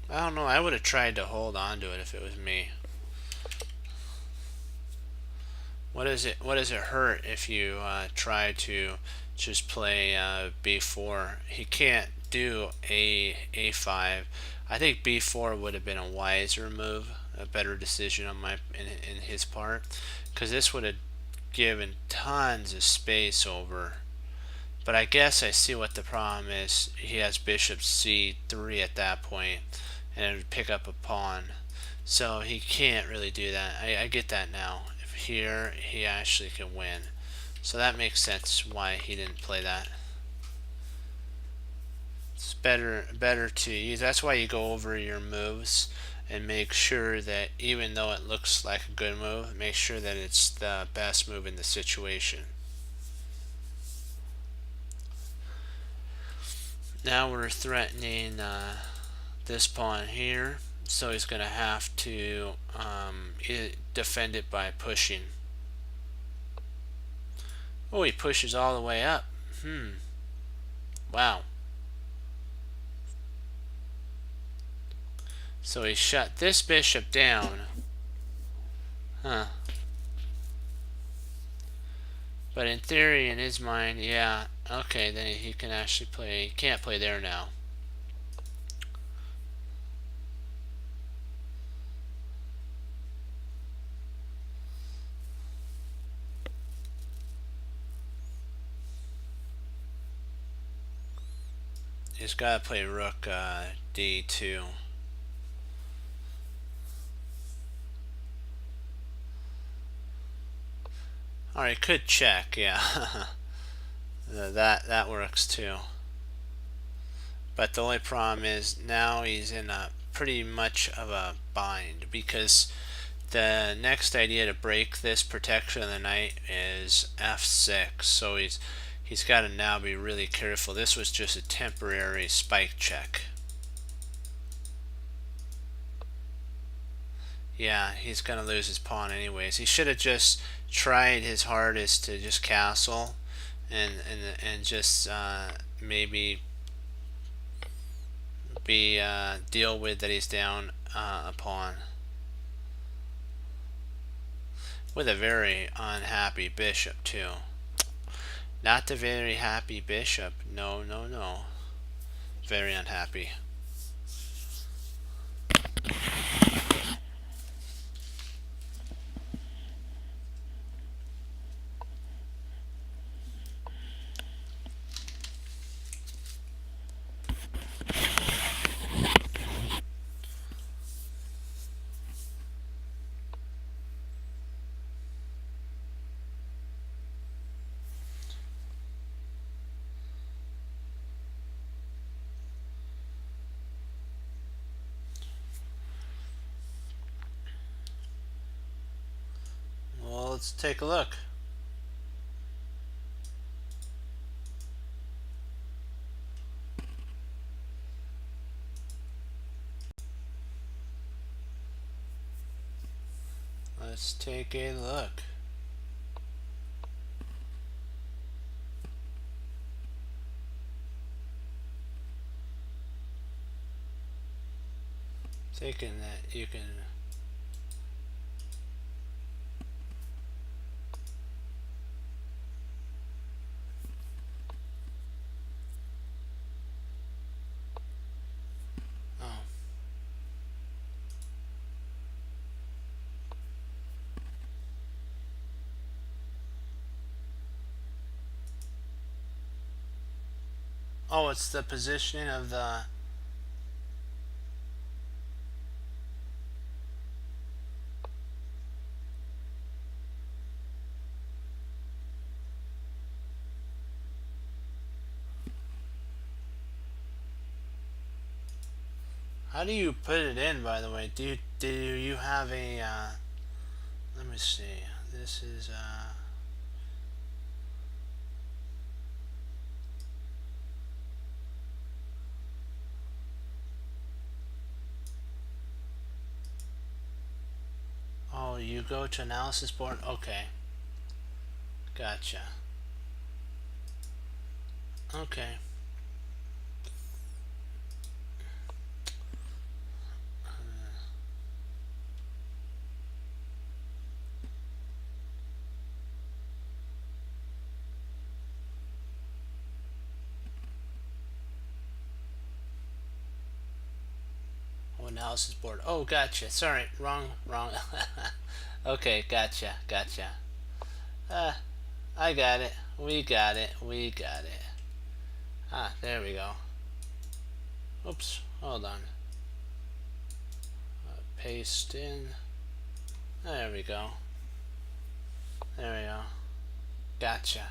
I don't know. I would have tried to hold on to it if it was me. What does it hurt if you try to just play B4? He can't do A5. I think B4 would have been a wiser move, a better decision on in his part, because this would have given tons of space over. But I guess I see what the problem is. He has bishop C3 at that point, and it would pick up a pawn. So he can't really do that. I get that now. If here, he actually can win. So that makes sense why he didn't play that. It's better to use. That's why you go over your moves and make sure that even though it looks like a good move, make sure that it's the best move in the situation. Now we're threatening this pawn here, so he's going to have to defend it by pushing. Oh, he pushes all the way up. Wow. So he shut this bishop down. But in theory, in his mind, yeah, okay, then he can actually play. He can't play there now. He's got to play rook D2. Or he could check, yeah. that works too. But the only problem is now he's in a pretty much of a bind, because the next idea to break this protection of the knight is F6. So he's got to now be really careful. This was just a temporary spike check. Yeah, he's gonna lose his pawn anyways. He should have just tried his hardest to just castle and just maybe deal with that he's down a pawn with a very unhappy bishop too. Not the very happy bishop. No, no, no. Very unhappy. Well, let's take a look. Let's take a look. Thinking that you can. Oh. Oh, it's the positioning of the. How do you put it in, by the way? Do you have a? Let me see. This is Oh, you go to analysis board. Okay, gotcha. Okay. Oh, analysis board. Oh, gotcha. Sorry, wrong. Okay, gotcha. Uh, I got it. We got it. Ah, there we go. Oops, hold on. Paste in. There we go. Gotcha.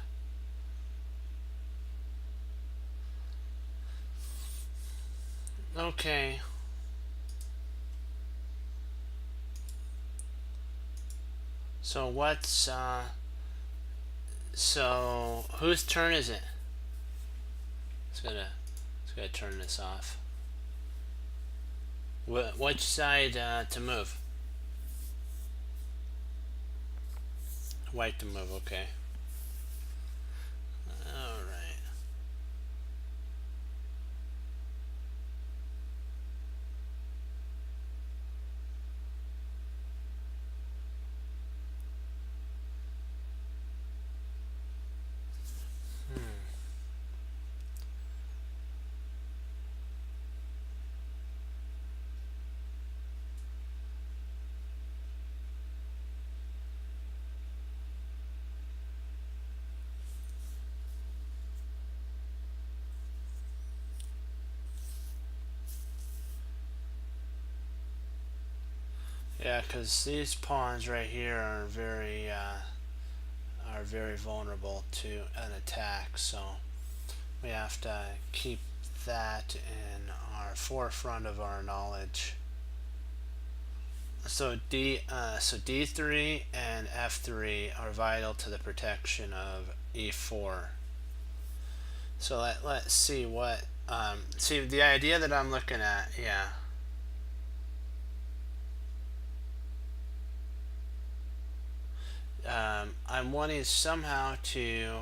Okay. So so whose turn is it? Let's gotta turn this off. Which side to move? White to move. Okay. All right. Yeah, because these pawns right here are very vulnerable to an attack. So we have to keep that in our forefront of our knowledge. So D3 and F3 are vital to the protection of E4. So let's see what see the idea that I'm looking at. Yeah. I'm wanting somehow to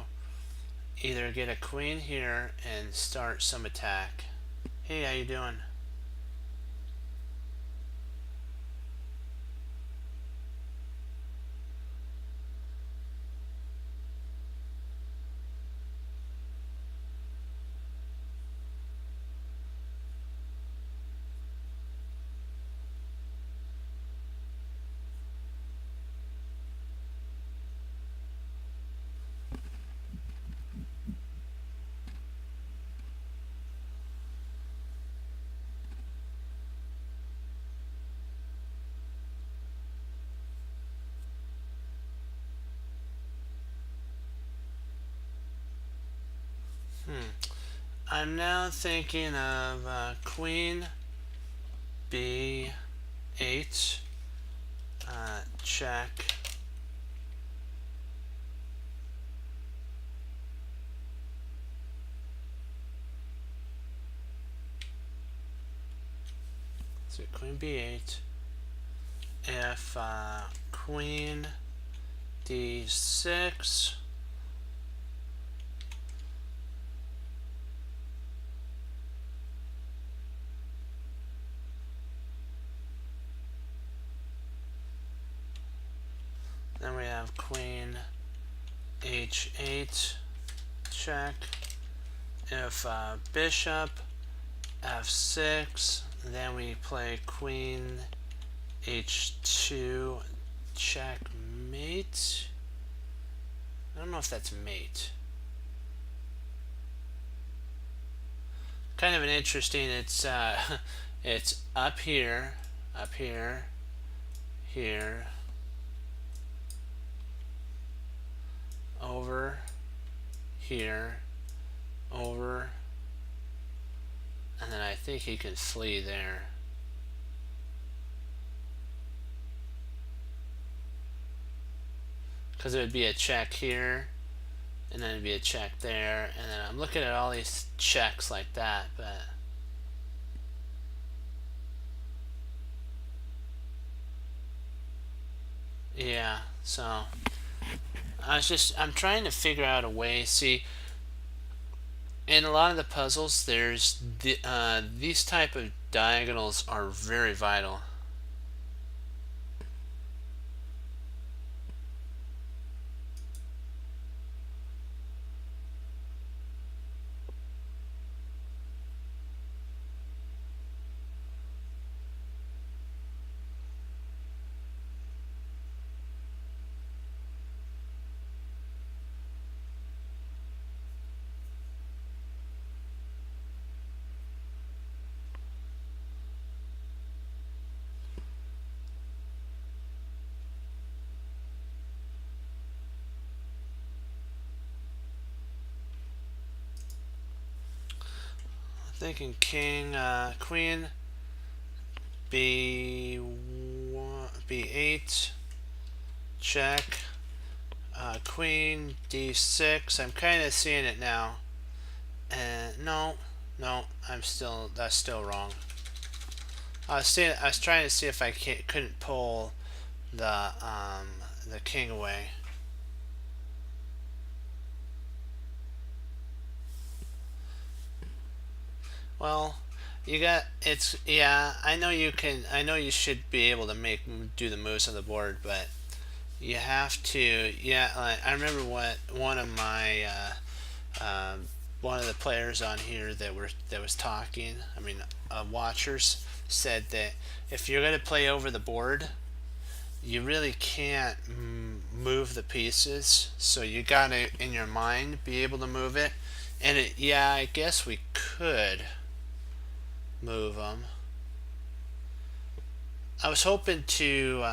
either get a queen here and start some attack. Hey, how you doing? I'm now thinking of queen b8, check. So queen b8. If queen d6, then we have queen h8, check. If bishop f6, then we play queen h2, checkmate. I don't know if that's mate. Kind of an interesting. It's it's up here, here, over, here, over, and then I think he can flee there. Because it would be a check here, and then it'd be a check there, and then I'm looking at all these checks like that, but yeah, so I'm trying to figure out a way. See, in a lot of the puzzles, there's these type of diagonals are very vital. Thinking queen b8, check, queen d6. I'm kind of seeing it now, and no, that's still wrong. I was trying to see if I couldn't pull the king away. Well, yeah, I know you can. I know you should be able to do the moves on the board, but you have to. Yeah, I remember what one of my one of the players on here that was talking. I mean, watchers said that if you're going to play over the board, you really can't move the pieces. So you gotta in your mind be able to move it. And yeah, I guess we could move them. I was hoping to,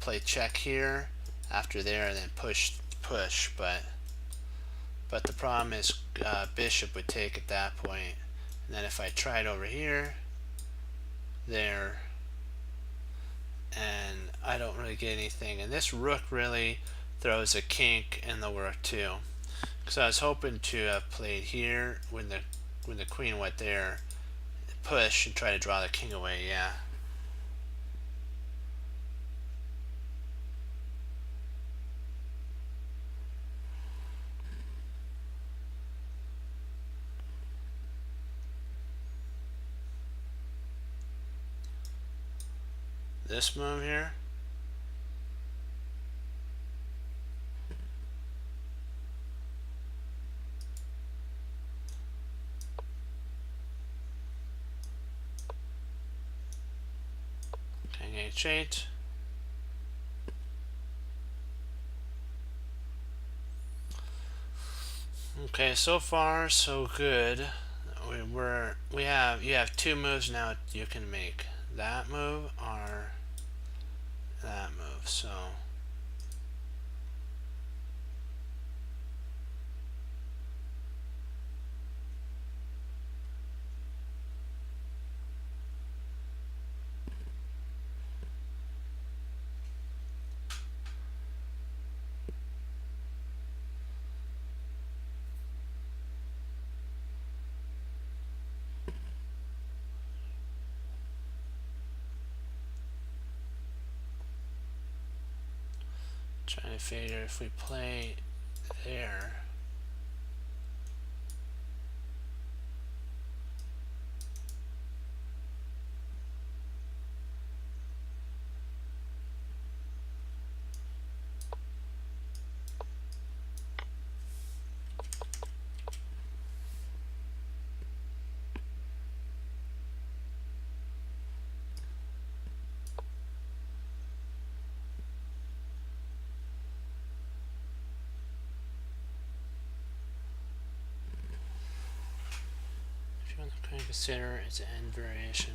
play check here after there and then push, but the problem is bishop would take at that point. And then if I tried over here, there, and I don't really get anything. And this rook really throws a kink in the work too. Because I was hoping to have played here when the queen went there, push and try to draw the king away. Yeah. This move here. King h8. Okay, so far so good. You have two moves now you can make. That move or that move. So Trying to figure if we play there. If you want to kind of consider its end variation.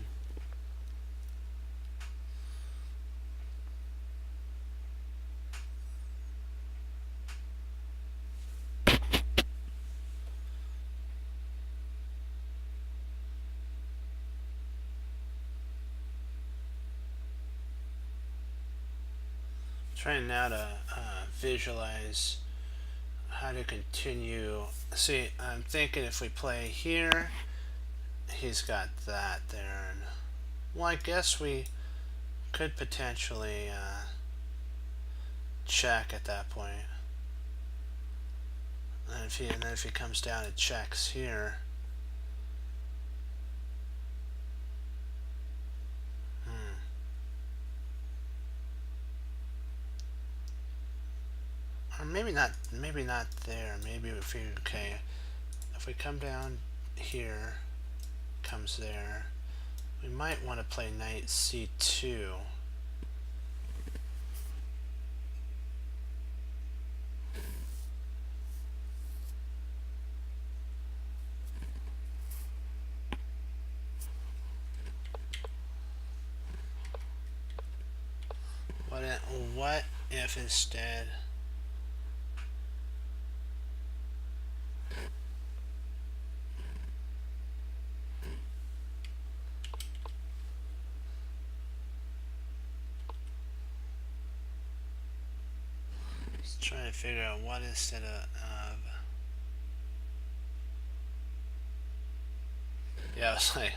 Trying now to visualize how to continue. See, I'm thinking if we play here, he's got that there. And, well, I guess we could potentially check at that point. And then if he comes down and checks here. Or maybe not there. Maybe if we, okay, if we come down here, comes there, we might want to play knight c2. What if instead trying to figure out what instead of yeah, it's like,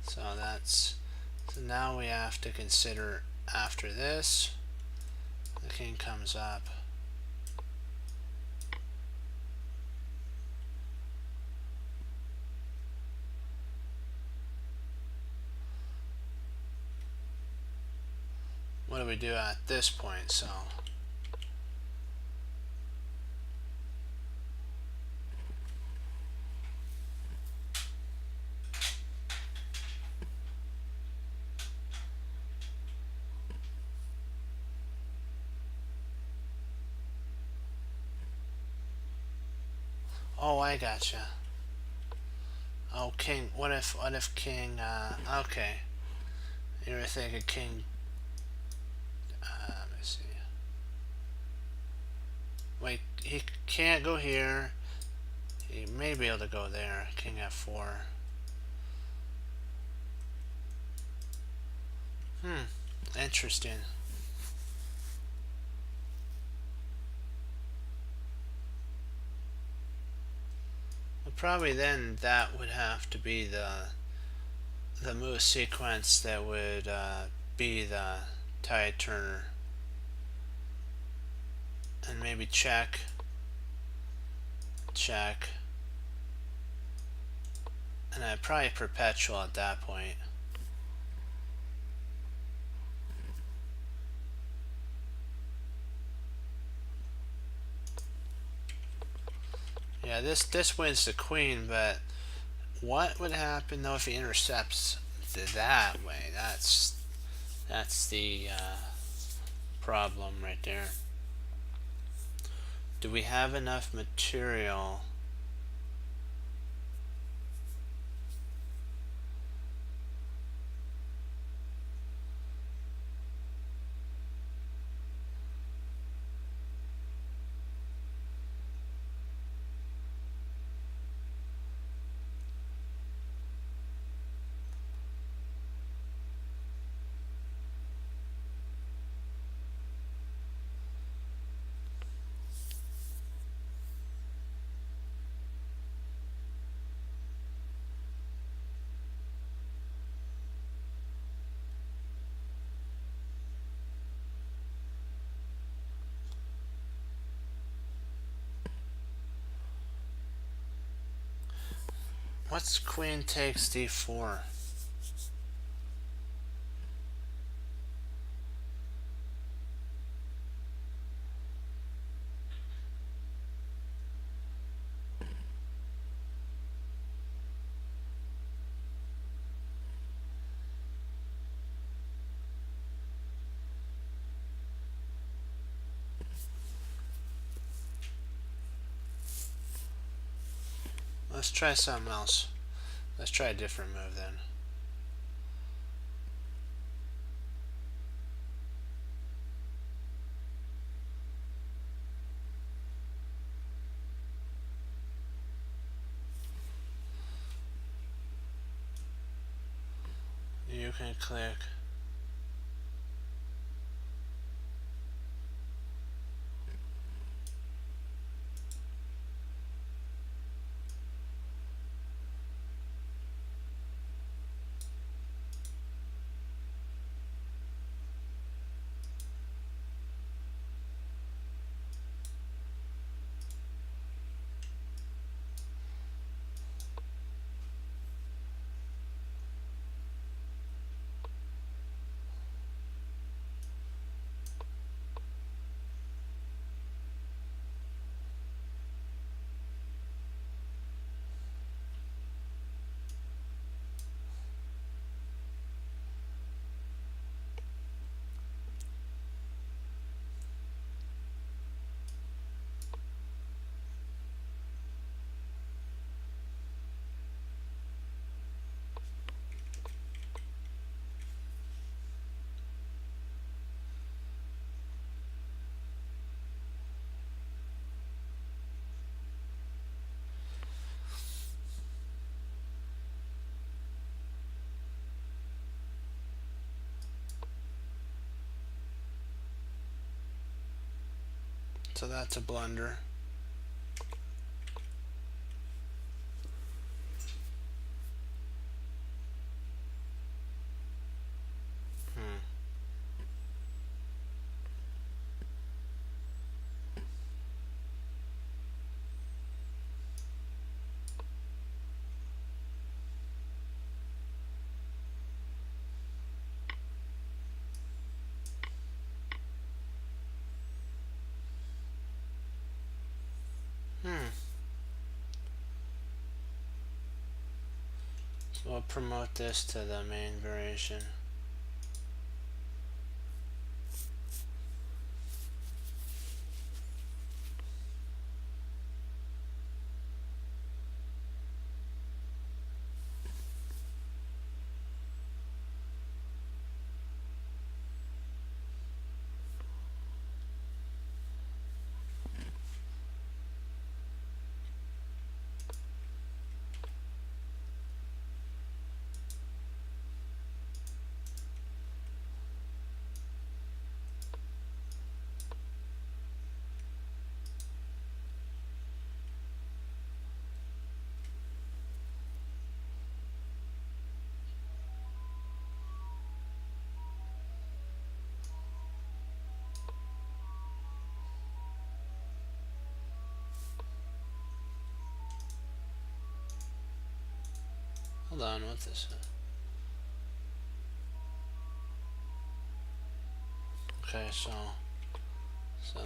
so now we have to consider after this the king comes up. What do we do at this point? So oh, I gotcha. Oh, king. What if king? Okay, you were thinking king. Let me see. Wait, he can't go here. He may be able to go there. King f4. Interesting. Well, probably then that would have to be the move sequence that would be the Ty Turner. And maybe check, check, and I'd probably perpetual at that point. Yeah, this wins the queen, but what would happen though if he intercepts that way? That's the problem right there. Do we have enough material? What's queen takes d4? Let's try something else. Let's try a different move then. You can click. So that's a blunder. So we'll promote this to the main variation. Hold on, what's this? Okay, so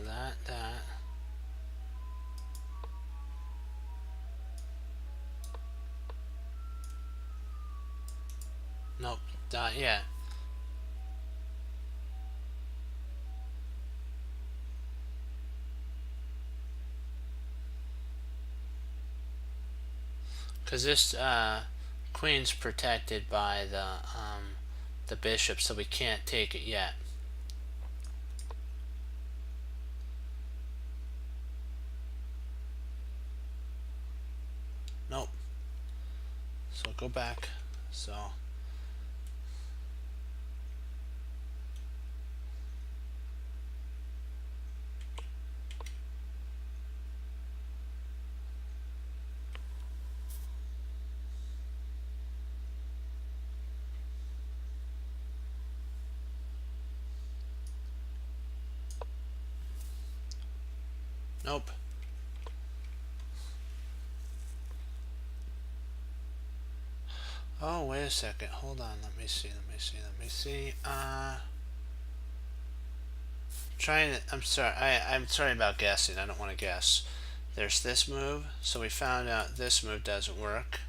that. Nope, not yet. Because this queen's protected by the bishop, so we can't take it yet. Nope. So go back. So nope. Oh, wait a second. Hold on. Let me see. I'm sorry. I'm sorry about guessing. I don't want to guess. There's this move. So we found out this move doesn't work.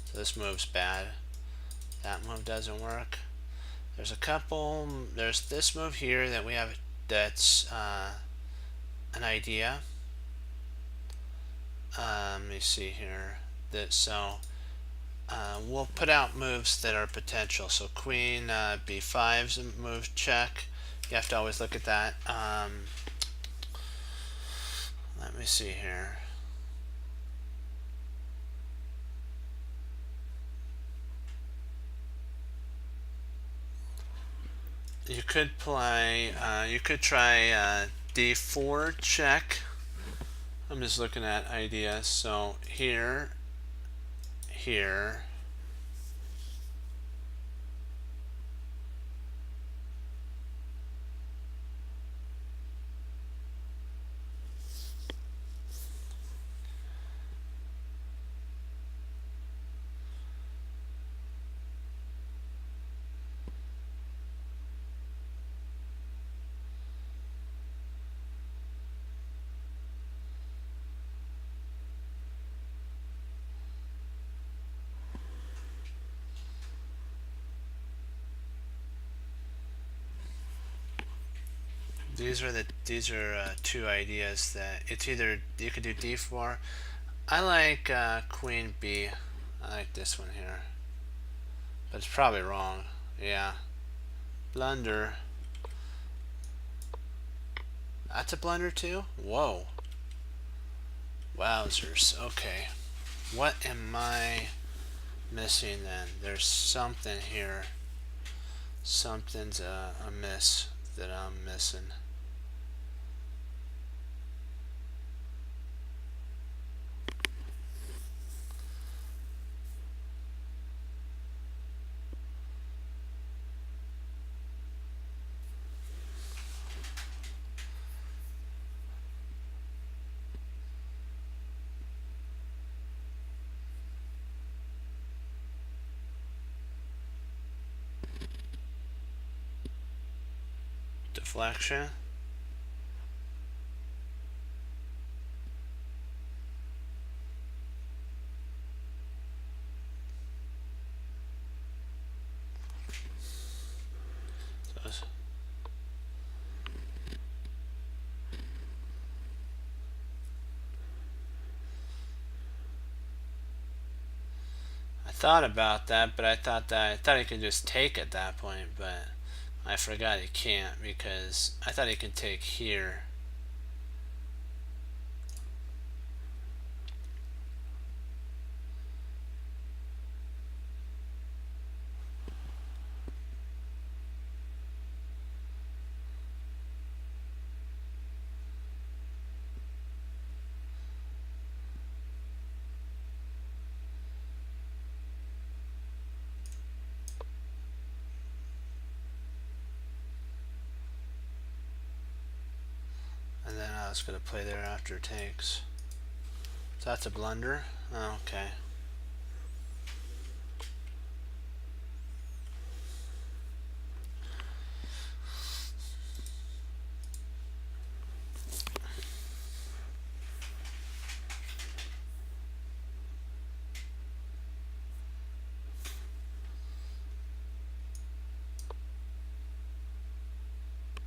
So this move's bad. That move doesn't work. There's a couple. There's this move here that we have that's an idea. Let me see here. We'll put out moves that are potential. So queen b5 is a move check. You have to always look at that. Let me see here. You could play. You could try d4 check. I'm just looking at ideas. So here. These are two ideas that it's either you could do d4. I like queen b. I like this one here, but it's probably wrong. Yeah, blunder. That's a blunder too. Whoa. Wowzers. Okay. What am I missing then? There's something here. Something's amiss that I'm missing. Deflection. I thought about that, but I thought he could just take at that point, but I forgot he can't because I thought he could take here. And then I was going to play there after it takes. So that's a blunder? Oh, okay.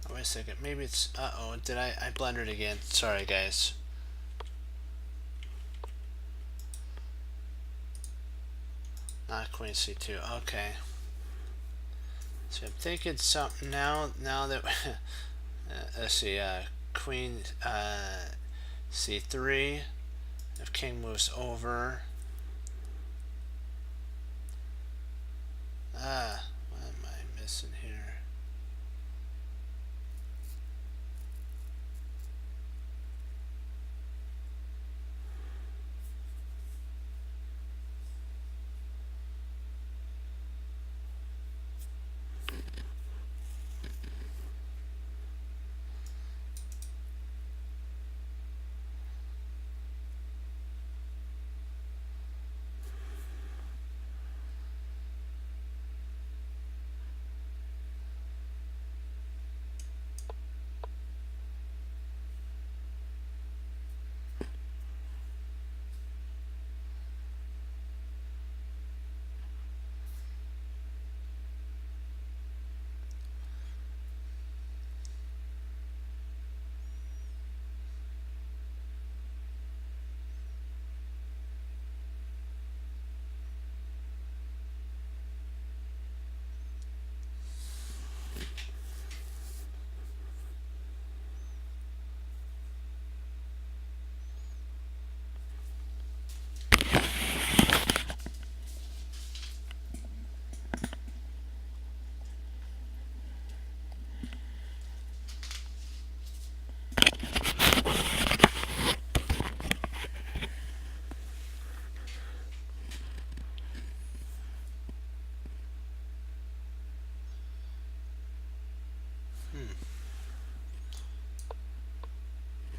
Oh, wait a second. Maybe it's... Uh-oh. Did I blundered again. Sorry, guys. Not queen c2. Okay. So I'm thinking something now that... let's see. Queen c3. If king moves over... what am I missing here?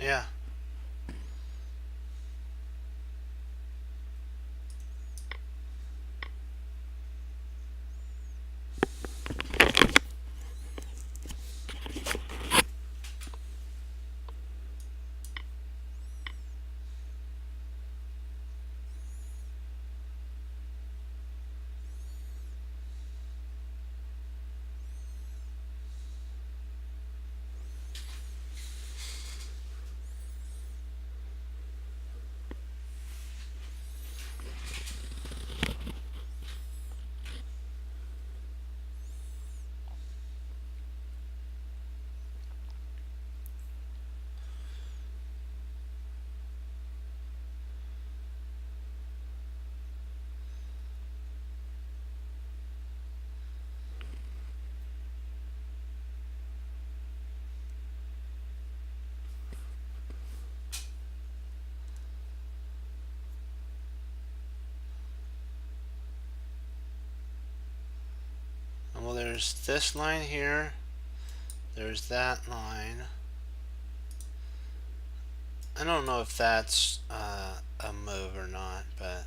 Yeah. Well, there's this line here. There's that line. I don't know if that's a move or not, but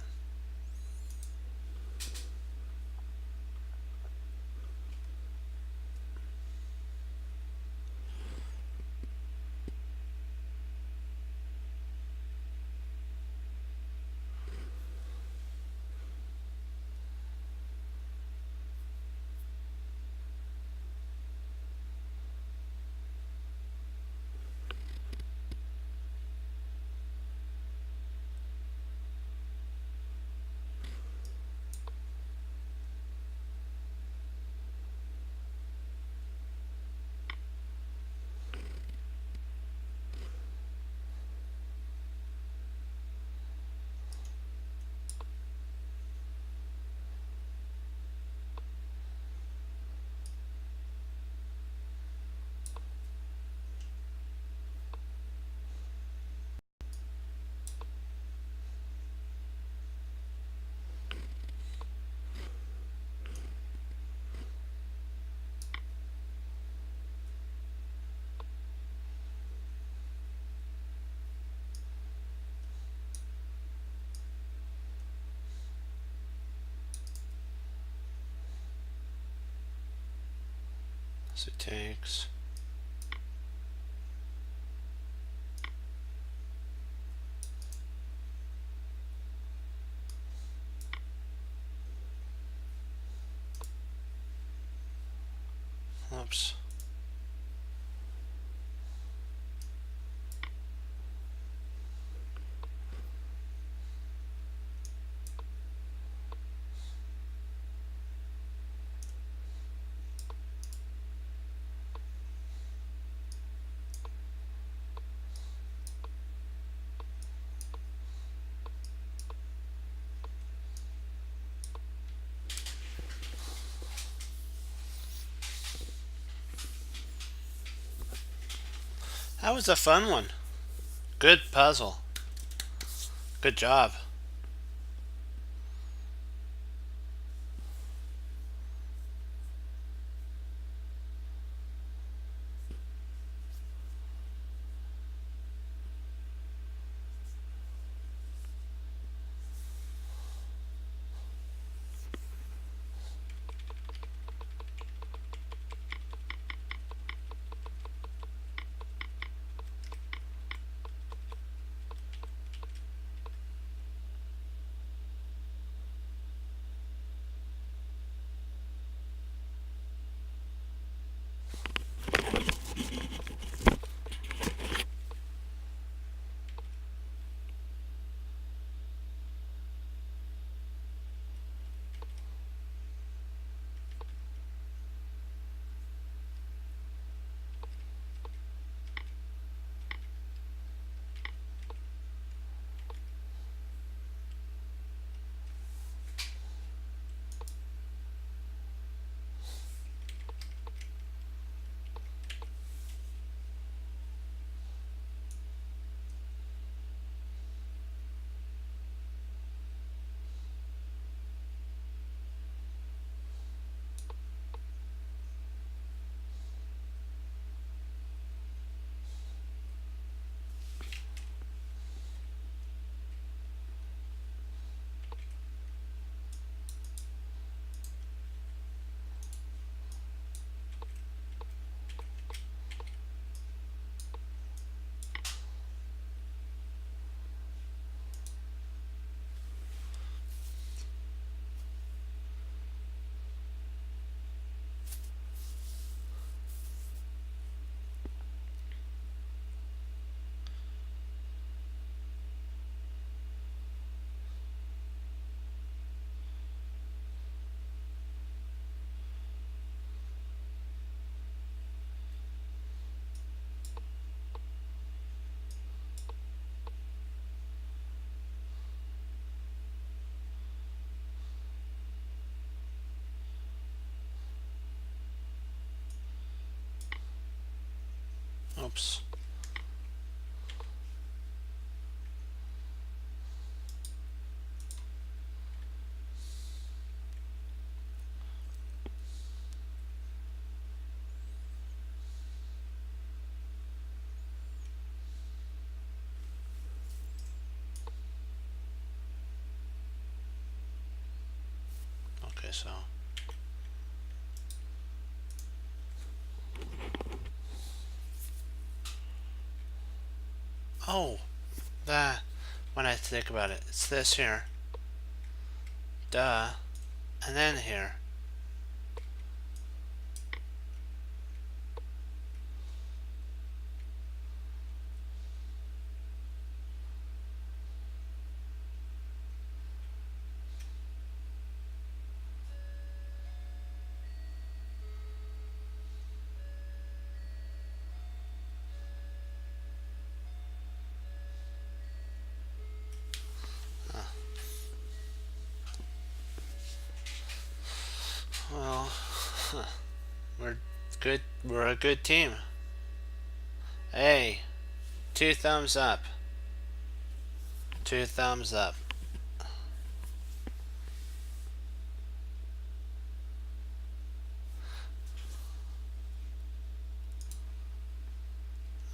so it takes. Oops. That was a fun one. Good puzzle. Good job. Oops. Okay, so oh, that when I think about it, it's this here. Duh. And then here. Well, we're good. We're a good team. Hey, 2 thumbs up. 2 thumbs up.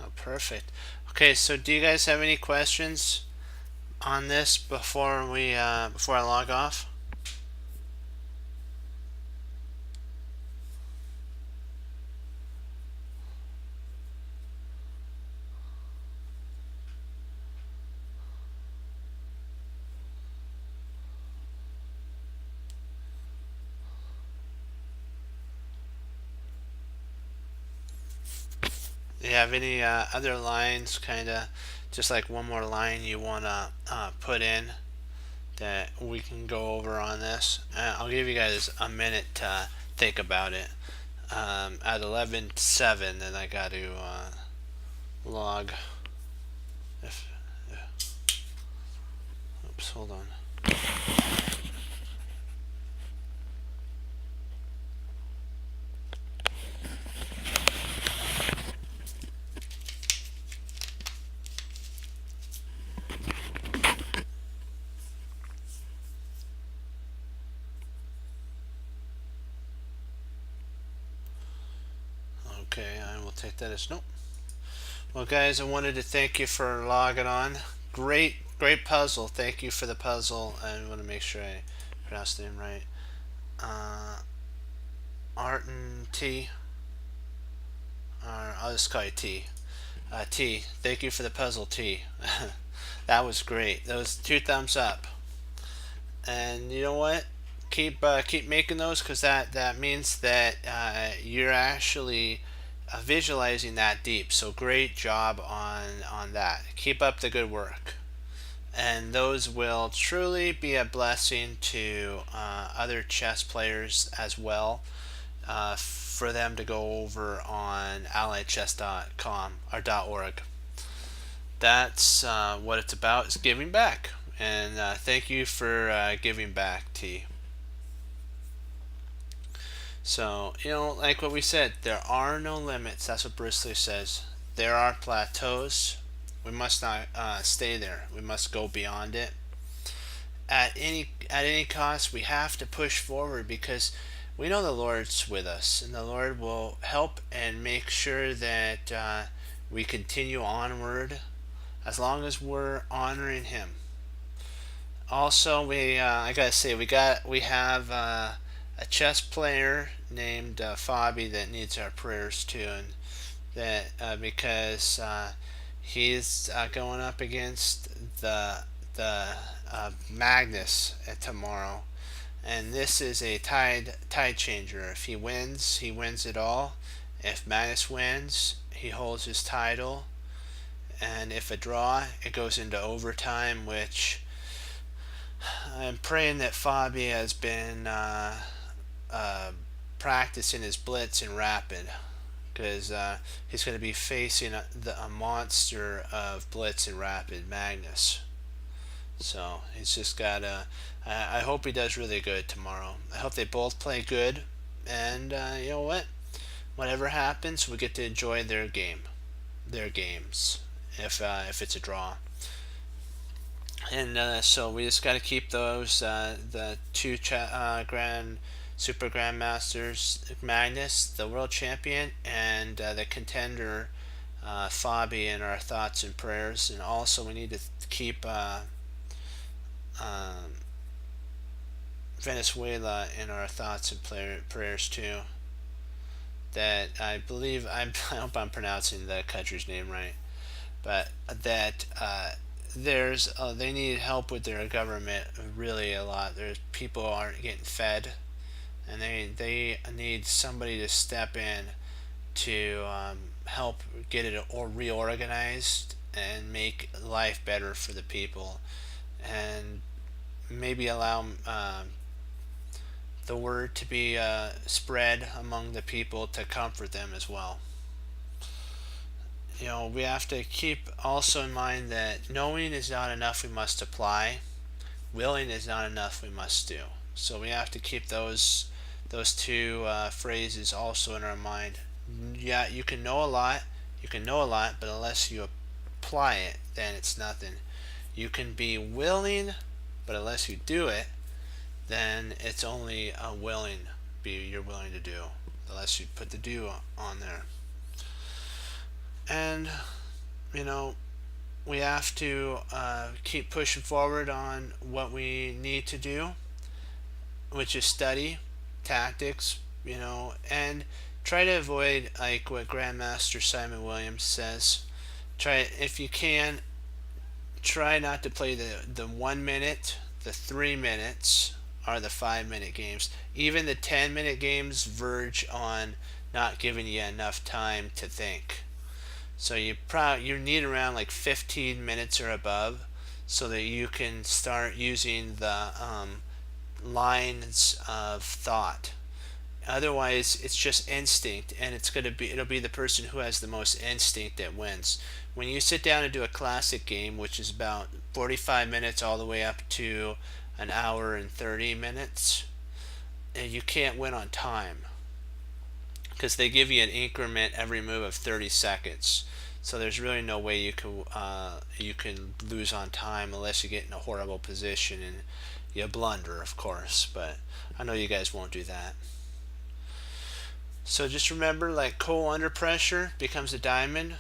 Oh, perfect. Okay, so do you guys have any questions on this before I log off? Do you have any other lines, kind of just like one more line you want to put in that we can go over on this? I'll give you guys a minute to think about it. At 11:07, then I got to log. If, oops, hold on. Okay, I will take that as nope. Well, guys, I wanted to thank you for logging on. Great puzzle. Thank you for the puzzle. I want to make sure I pronounce the name right. Arton T. I'll just call you T. T. Thank you for the puzzle, T. That was great. Those 2 thumbs up. And you know what? Keep making those, because that means that you're actually visualizing that deep. So great job on that. Keep up the good work, and those will truly be a blessing to other chess players as well, for them to go over on alliedchess.com or .org. That's what it's about, is giving back. And thank you for giving back, T. So, like what we said, there are no limits. That's what Bruce Lee says. There are plateaus. We must not stay there. We must go beyond it. At any cost, we have to push forward, because we know the Lord's with us, and the Lord will help and make sure that we continue onward as long as we're honoring Him. Also, I gotta say, we have a chess player named Fabi that needs our prayers too, and that because he's going up against the Magnus tomorrow, and this is a tide changer. If he wins it all. If Magnus wins, he holds his title, and if a draw, it goes into overtime, which I'm praying that Fabi has been practicing his blitz and rapid, because he's going to be facing a monster of blitz and rapid, Magnus. So he's just got to. I hope he does really good tomorrow. I hope they both play good, and you know what? Whatever happens, we get to enjoy their game. their games if it's a draw. And so we just got to keep those the two grand super grandmasters, Magnus, the world champion, and the contender Fabi, in our thoughts and prayers. And also we need to keep um, Venezuela in our thoughts and prayers too. That I believe I hope I'm pronouncing the country's name right, but that there's they need help with their government really a lot. There's people aren't getting fed, and they need somebody to step in to help get it or reorganized and make life better for the people, and maybe allow the word to be spread among the people to comfort them as well. We have to keep also in mind that knowing is not enough, we must apply. Willing is not enough, we must do. So we have to keep those two phrases also in our mind. Yeah, you can know a lot, but unless you apply it, then it's nothing. You can be willing, but unless you do it, then it's only a you're willing to do, unless you put the do on there. And you know we have to keep pushing forward on what we need to do, which is study tactics, and try to avoid like what Grandmaster Simon Williams says. Try, if you can, try not to play the 1 minute, the 3 minutes, or the 5 minute games. Even the 10 minute games verge on not giving you enough time to think. So you need around like 15 minutes or above, so that you can start using the lines of thought. Otherwise, it's just instinct, and it'll be the person who has the most instinct that wins. When you sit down and do a classic game, which is about 45 minutes all the way up to an hour and 30 minutes, and you can't win on time because they give you an increment every move of 30 seconds. So there's really no way you can lose on time unless you get in a horrible position and you blunder, of course. But I know you guys won't do that. So just remember, like, coal under pressure becomes a diamond.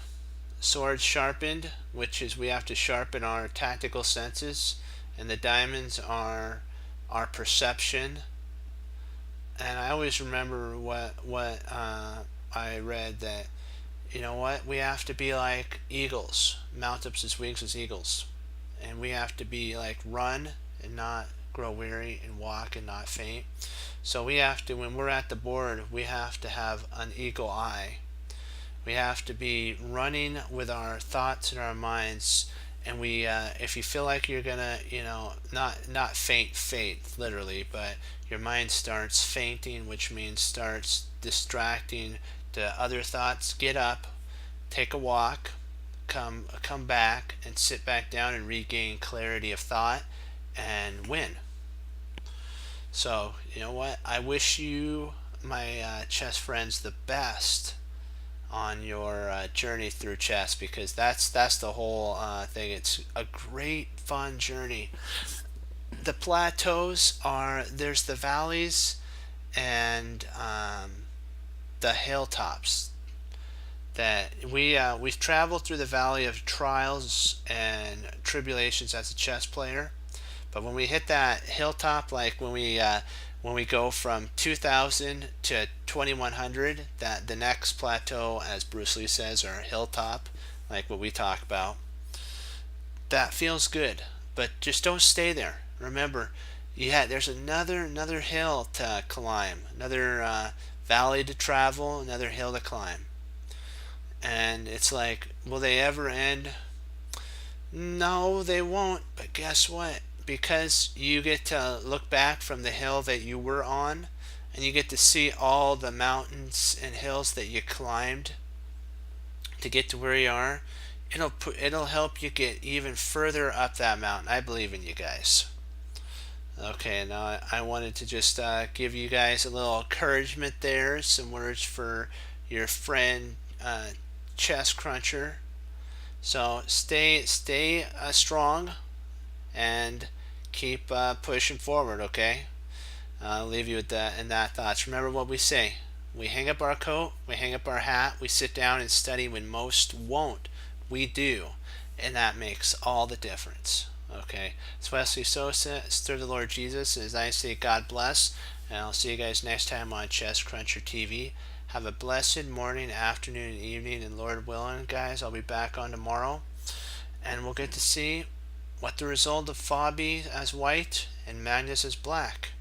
Sword sharpened, which is we have to sharpen our tactical senses, and the diamonds are our perception. And I always remember what I read, that we have to be like eagles, mount up as wings as eagles, and we have to be like run and not grow weary, and walk and not faint. So we have to, when we're at the board, we have to have an eagle eye. We have to be running with our thoughts and our minds, and if you feel like you're gonna, not faint literally, but your mind starts fainting, which means starts distracting to other thoughts. Get up, take a walk, come back, and sit back down and regain clarity of thought, and win. So you know what? I wish you, my chess friends, the best on your journey through chess, because that's the whole thing. It's a great fun journey. The plateaus there's the valleys and the hilltops. That we've traveled through the valley of trials and tribulations as a chess player, but when we hit that hilltop, like when we go from 2000 to 2100, that the next plateau, as Bruce Lee says, or hilltop, like what we talk about, that feels good. But just don't stay there. Remember, there's another hill to climb, another valley to travel, another hill to climb. And it's like, will they ever end? No, they won't. But guess what? Because you get to look back from the hill that you were on, and you get to see all the mountains and hills that you climbed to get to where you are. It'll help you get even further up that mountain. I believe in you guys. Okay, now I wanted to just give you guys a little encouragement there, some words for your friend chest cruncher. So stay strong and keep pushing forward. Okay. I'll leave you with that and that thoughts. Remember what we say. We hang up our coat, we hang up our hat, we sit down and study when most won't. We do. And that makes all the difference. Okay. It's Wesley Sosa. It's through the Lord Jesus. As I say, God bless. And I'll see you guys next time on Chest Cruncher TV. Have a blessed morning, afternoon, and evening. And Lord willing, guys, I'll be back on tomorrow. And we'll get to see what the result of Fabi as white and Magnus as black.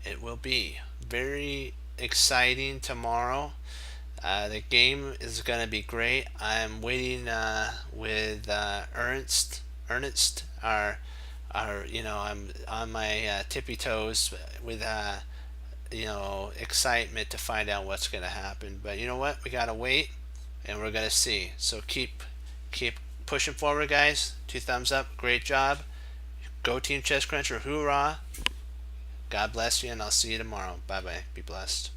It will be very exciting tomorrow. The game is going to be great. I'm waiting with Ernest, I'm on my tippy toes with excitement to find out what's going to happen. But you know what? We got to wait, and we're going to see. So keep pushing forward, guys. 2 thumbs up. Great job. Go Team Chest Cruncher. Hoorah. God bless you, and I'll see you tomorrow. Bye bye. Be blessed.